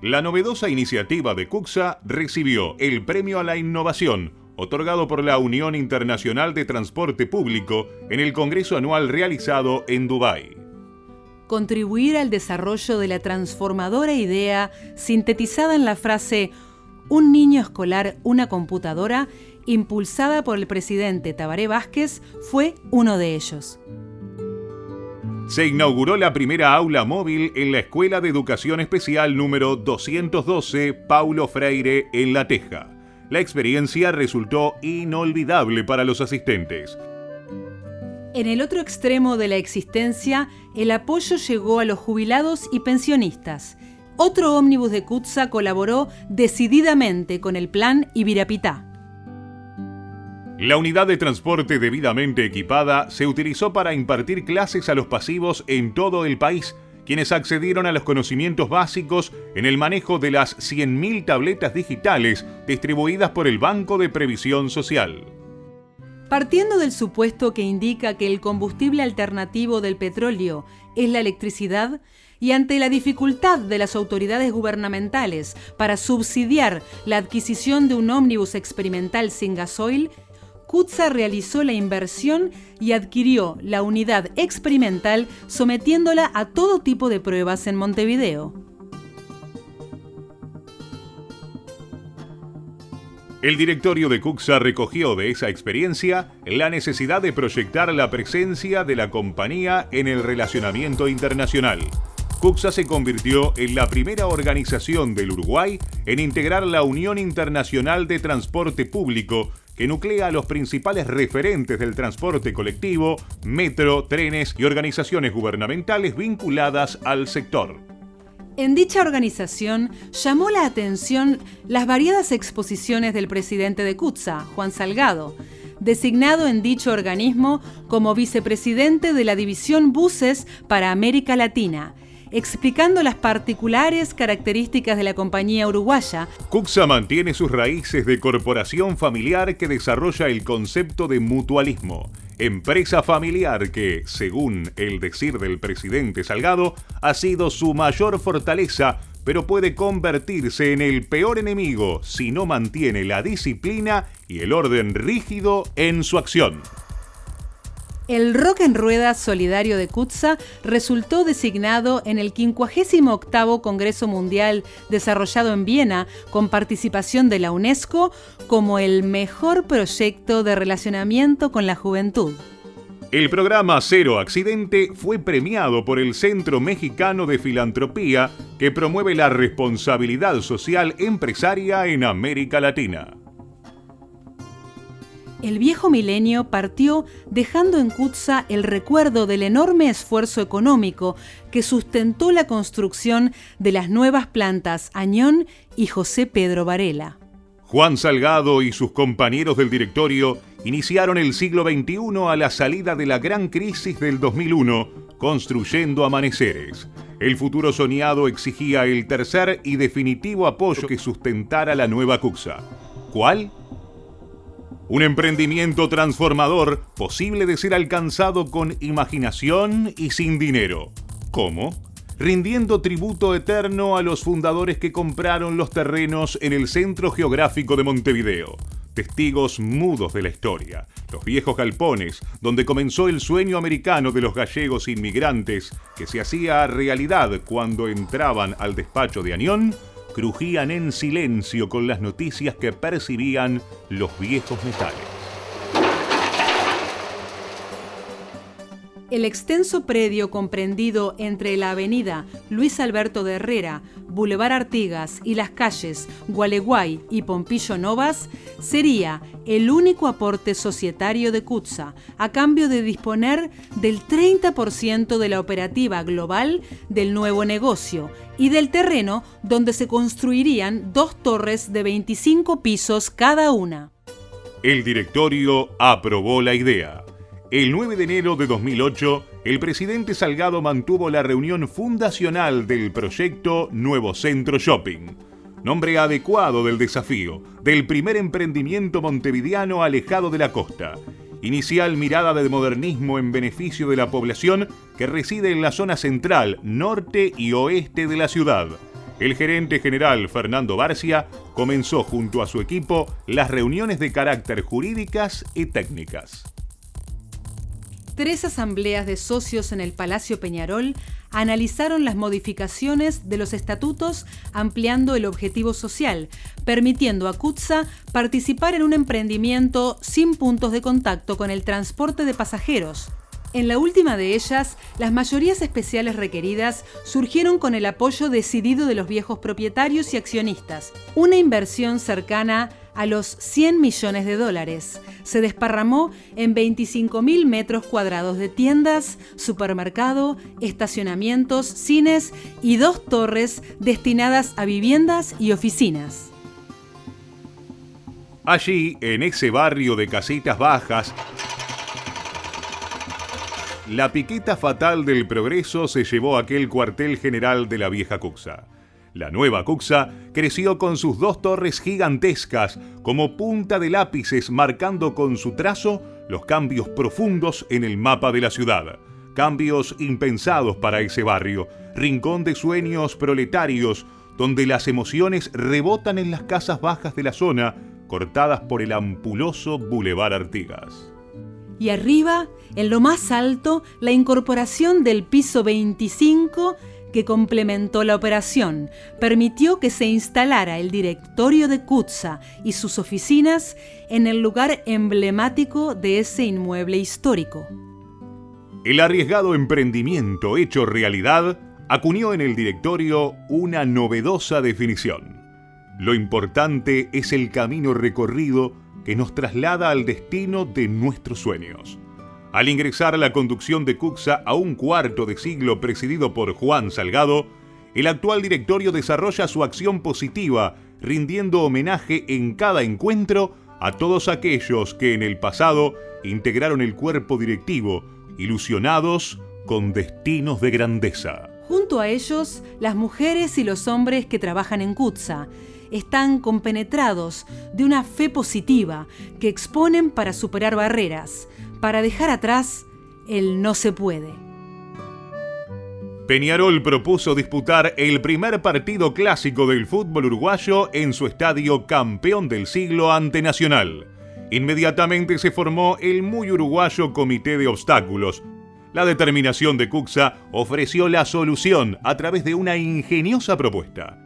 La novedosa iniciativa de Cuxa recibió el Premio a la Innovación, otorgado por la Unión Internacional de Transporte Público en el Congreso Anual realizado en Dubái. Contribuir al desarrollo de la transformadora idea sintetizada en la frase «Un niño escolar, una computadora», impulsada por el presidente Tabaré Vázquez, fue uno de ellos. Se inauguró la primera aula móvil en la Escuela de Educación Especial número 212 Paulo Freire en La Teja. La experiencia resultó inolvidable para los asistentes. En el otro extremo de la existencia, el apoyo llegó a los jubilados y pensionistas. Otro ómnibus de Cuxa colaboró decididamente con el plan Ibirapitá. La unidad de transporte debidamente equipada se utilizó para impartir clases a los pasivos en todo el país, quienes accedieron a los conocimientos básicos en el manejo de las 100.000 tabletas digitales distribuidas por el Banco de Previsión Social. Partiendo del supuesto que indica que el combustible alternativo del petróleo es la electricidad, y ante la dificultad de las autoridades gubernamentales para subsidiar la adquisición de un ómnibus experimental sin gasoil, Cuxa realizó la inversión y adquirió la unidad experimental sometiéndola a todo tipo de pruebas en Montevideo. El directorio de Cuxa recogió de esa experiencia la necesidad de proyectar la presencia de la compañía en el relacionamiento internacional. Cuxa se convirtió en la primera organización del Uruguay en integrar la Unión Internacional de Transporte Público, que nuclea a los principales referentes del transporte colectivo, metro, trenes y organizaciones gubernamentales vinculadas al sector. En dicha organización llamó la atención las variadas exposiciones del presidente de Cuxa, Juan Salgado, designado en dicho organismo como vicepresidente de la División Buses para América Latina, explicando las particulares características de la compañía uruguaya. Cuxa mantiene sus raíces de corporación familiar que desarrolla el concepto de mutualismo. Empresa familiar que, según el decir del presidente Salgado, ha sido su mayor fortaleza pero puede convertirse en el peor enemigo si no mantiene la disciplina y el orden rígido en su acción. El Rock en Ruedas Solidario de Kutza resultó designado en el 58º Congreso Mundial desarrollado en Viena con participación de la UNESCO como el mejor proyecto de relacionamiento con la juventud. El programa Cero Accidente fue premiado por el Centro Mexicano de Filantropía, que promueve la responsabilidad social empresaria en América Latina. El viejo milenio partió dejando en Kutza el recuerdo del enorme esfuerzo económico que sustentó la construcción de las nuevas plantas Añón y José Pedro Varela. Juan Salgado y sus compañeros del directorio iniciaron el siglo XXI a la salida de la gran crisis del 2001, construyendo amaneceres. El futuro soñado exigía el tercer y definitivo apoyo que sustentara la nueva Kutza. ¿Cuál? Un emprendimiento transformador, posible de ser alcanzado con imaginación y sin dinero. ¿Cómo? Rindiendo tributo eterno a los fundadores que compraron los terrenos en el centro geográfico de Montevideo. Testigos mudos de la historia. Los viejos galpones, donde comenzó el sueño americano de los gallegos inmigrantes, que se hacía realidad cuando entraban al despacho de Añón, crujían en silencio con las noticias que percibían los viejos metales. El extenso predio comprendido entre la avenida Luis Alberto de Herrera, Boulevard Artigas y las calles Gualeguay y Pompillo Novas sería el único aporte societario de Kutza, a cambio de disponer del 30% de la operativa global del nuevo negocio y del terreno donde se construirían 2 torres de 25 pisos cada una. El directorio aprobó la idea. El 9 de enero de 2008, el presidente Salgado mantuvo la reunión fundacional del proyecto Nuevo Centro Shopping. Nombre adecuado del desafío, del primer emprendimiento montevideano alejado de la costa. Inicial mirada de modernismo en beneficio de la población que reside en la zona central, norte y oeste de la ciudad. El gerente general Fernando Barcia comenzó junto a su equipo las reuniones de carácter jurídicas y técnicas. 3 asambleas de socios en el Palacio Peñarol analizaron las modificaciones de los estatutos ampliando el objetivo social, permitiendo a Kutza participar en un emprendimiento sin puntos de contacto con el transporte de pasajeros. En la última de ellas, las mayorías especiales requeridas surgieron con el apoyo decidido de los viejos propietarios y accionistas. Una inversión cercana a los $100 millones se desparramó en 25.000 metros cuadrados de tiendas, supermercado, estacionamientos, cines y 2 torres destinadas a viviendas y oficinas. Allí, en ese barrio de casitas bajas, la piqueta fatal del progreso se llevó a aquel cuartel general de la vieja Kutza. La nueva Kutza creció con sus 2 torres gigantescas como punta de lápices, marcando con su trazo los cambios profundos en el mapa de la ciudad. Cambios impensados para ese barrio, rincón de sueños proletarios, donde las emociones rebotan en las casas bajas de la zona, cortadas por el ampuloso Boulevard Artigas. Y arriba, en lo más alto, la incorporación del piso 25 que complementó la operación, permitió que se instalara el directorio de Kutza y sus oficinas en el lugar emblemático de ese inmueble histórico. El arriesgado emprendimiento hecho realidad acuñó en el directorio una novedosa definición. Lo importante es el camino recorrido que nos traslada al destino de nuestros sueños. Al ingresar a la conducción de Kutza a un cuarto de siglo presidido por Juan Salgado, el actual directorio desarrolla su acción positiva, rindiendo homenaje en cada encuentro a todos aquellos que en el pasado integraron el cuerpo directivo, ilusionados con destinos de grandeza. Junto a ellos, las mujeres y los hombres que trabajan en Kutza están compenetrados de una fe positiva que exponen para superar barreras, para dejar atrás el no se puede. Peñarol propuso disputar el primer partido clásico del fútbol uruguayo en su estadio Campeón del Siglo ante Nacional. Inmediatamente se formó el muy uruguayo Comité de Obstáculos. La determinación de Cuxa ofreció la solución a través de una ingeniosa propuesta.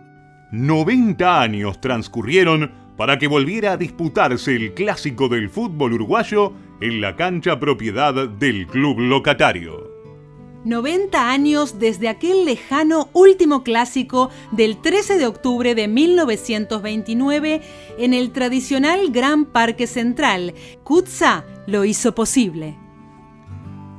90 años transcurrieron para que volviera a disputarse el clásico del fútbol uruguayo en la cancha propiedad del club locatario. 90 años desde aquel lejano último clásico del 13 de octubre de 1929 en el tradicional Gran Parque Central. Cuxa lo hizo posible.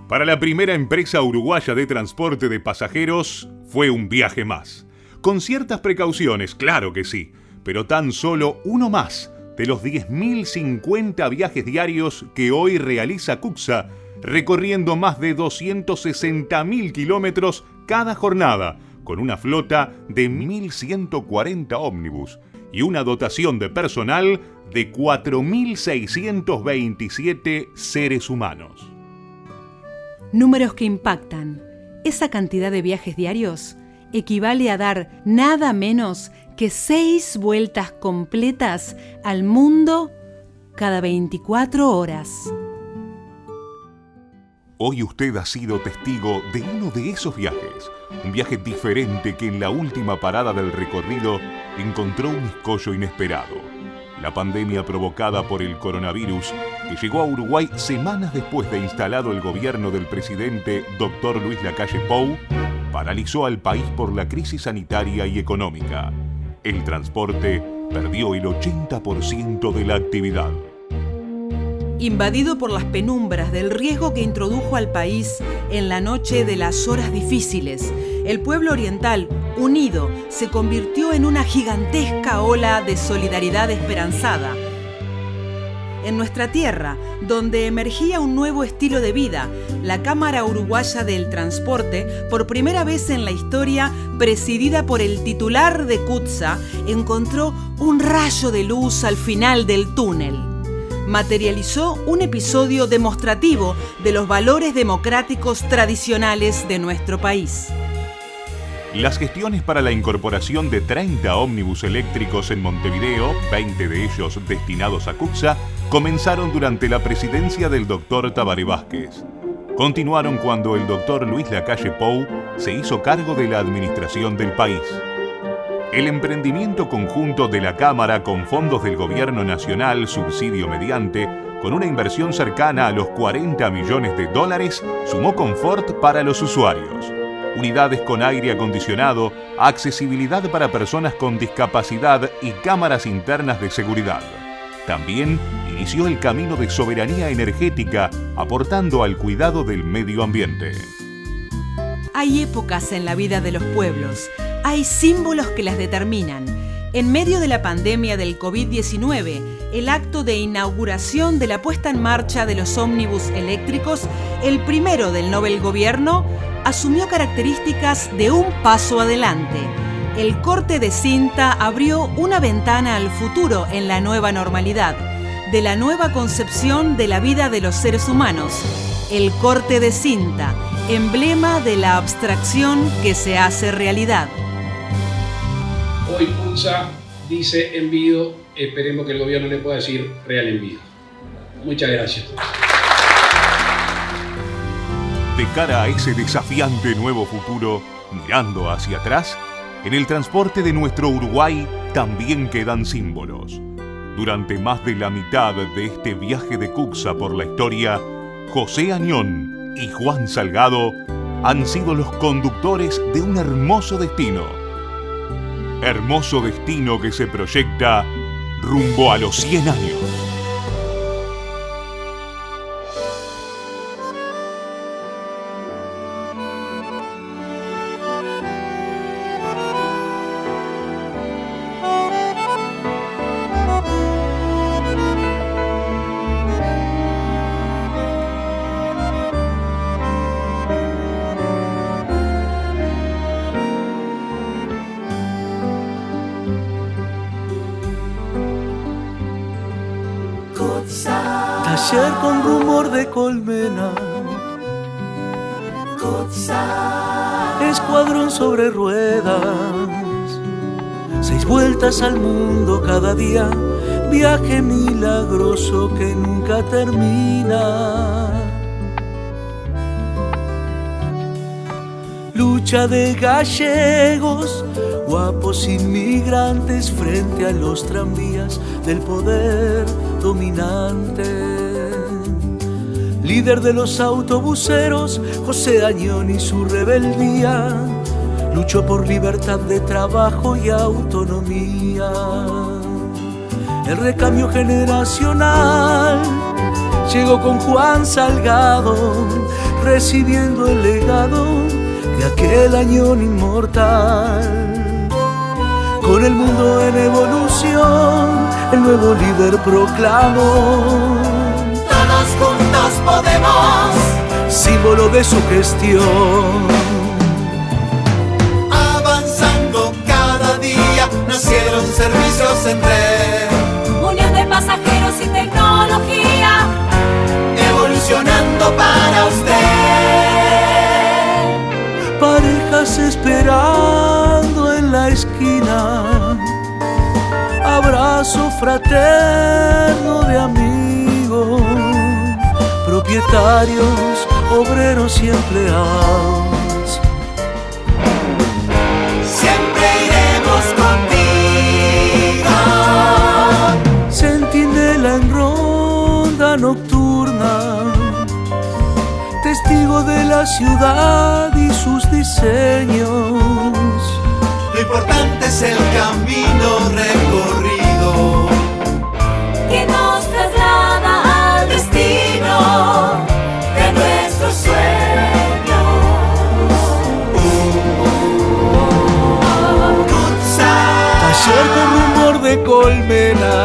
Para la primera empresa uruguaya de transporte de pasajeros, fue un viaje más. Con ciertas precauciones, claro que sí, pero tan solo uno más de los 10.050 viajes diarios que hoy realiza Cuxa, recorriendo más de 260.000 kilómetros cada jornada, con una flota de 1.140 ómnibus y una dotación de personal de 4.627 seres humanos. Números que impactan. Esa cantidad de viajes diarios equivale a dar nada menos que 6 vueltas completas al mundo cada 24 horas. Hoy usted ha sido testigo de uno de esos viajes, un viaje diferente que en la última parada del recorrido encontró un escollo inesperado. La pandemia provocada por el coronavirus, que llegó a Uruguay semanas después de instalado el gobierno del presidente Dr. Luis Lacalle Pou, paralizó al país por la crisis sanitaria y económica. El transporte perdió el 80% de la actividad. Invadido por las penumbras del riesgo que introdujo al país en la noche de las horas difíciles, el pueblo oriental, unido, se convirtió en una gigantesca ola de solidaridad esperanzada. En nuestra tierra, donde emergía un nuevo estilo de vida, la Cámara Uruguaya del Transporte, por primera vez en la historia, presidida por el titular de Cuxa, encontró un rayo de luz al final del túnel. Materializó un episodio demostrativo de los valores democráticos tradicionales de nuestro país. Las gestiones para la incorporación de 30 ómnibus eléctricos en Montevideo, 20 de ellos destinados a Cuxa, comenzaron durante la presidencia del doctor Tabaré Vázquez. Continuaron cuando el doctor Luis Lacalle Pou se hizo cargo de la administración del país. El emprendimiento conjunto de la Cámara con fondos del Gobierno Nacional, subsidio mediante, con una inversión cercana a los $40 millones, sumó confort para los usuarios. Unidades con aire acondicionado, accesibilidad para personas con discapacidad y cámaras internas de seguridad. También inició el camino de soberanía energética, aportando al cuidado del medio ambiente. Hay épocas en la vida de los pueblos. Hay símbolos que las determinan. En medio de la pandemia del COVID-19, el acto de inauguración de la puesta en marcha de los ómnibus eléctricos, el primero del Nobel Gobierno, asumió características de un paso adelante. El corte de cinta abrió una ventana al futuro en la nueva normalidad, de la nueva concepción de la vida de los seres humanos. El corte de cinta, emblema de la abstracción que se hace realidad. Hoy Cuxa dice envido, esperemos que el gobierno le pueda decir real envido. Muchas gracias. De cara a ese desafiante nuevo futuro, mirando hacia atrás, en el transporte de nuestro Uruguay también quedan símbolos. Durante más de la mitad de este viaje de Cuxa por la historia, José Añón y Juan Salgado han sido los conductores de un hermoso destino. Hermoso destino que se proyecta rumbo a los 100 años. Taller con rumor de colmena, Escuadrón sobre ruedas, 6 vueltas al mundo cada día, viaje milagroso que nunca termina. Lucha de gallegos, guapos inmigrantes frente a los tranvías del poder dominante. Líder de los autobuseros, José Añón y su rebeldía, luchó por libertad de trabajo y autonomía. El recambio generacional llegó con Juan Salgado, recibiendo el legado de aquel Añón inmortal. Con el mundo en evolución, el nuevo líder proclamó: todos juntos podemos, símbolo de su gestión. Avanzando cada día, nacieron servicios en red. Unión de pasajeros y tecnología, evolucionando para usted. Parejas esperando en la esquina, abrazo fraterno de amigos, propietarios, obreros y empleados. Siempre iremos contigo. Centinela en ronda nocturna, testigo de la ciudad y sus diseños. Lo importante es el camino recorrido que nos traslada al destino de nuestros sueños. Taller con rumor de colmena,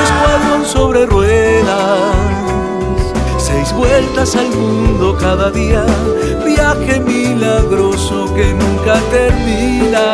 escuadrón sobre ruedas, 6 vueltas al mundo cada día, viaje milagroso que nunca termina.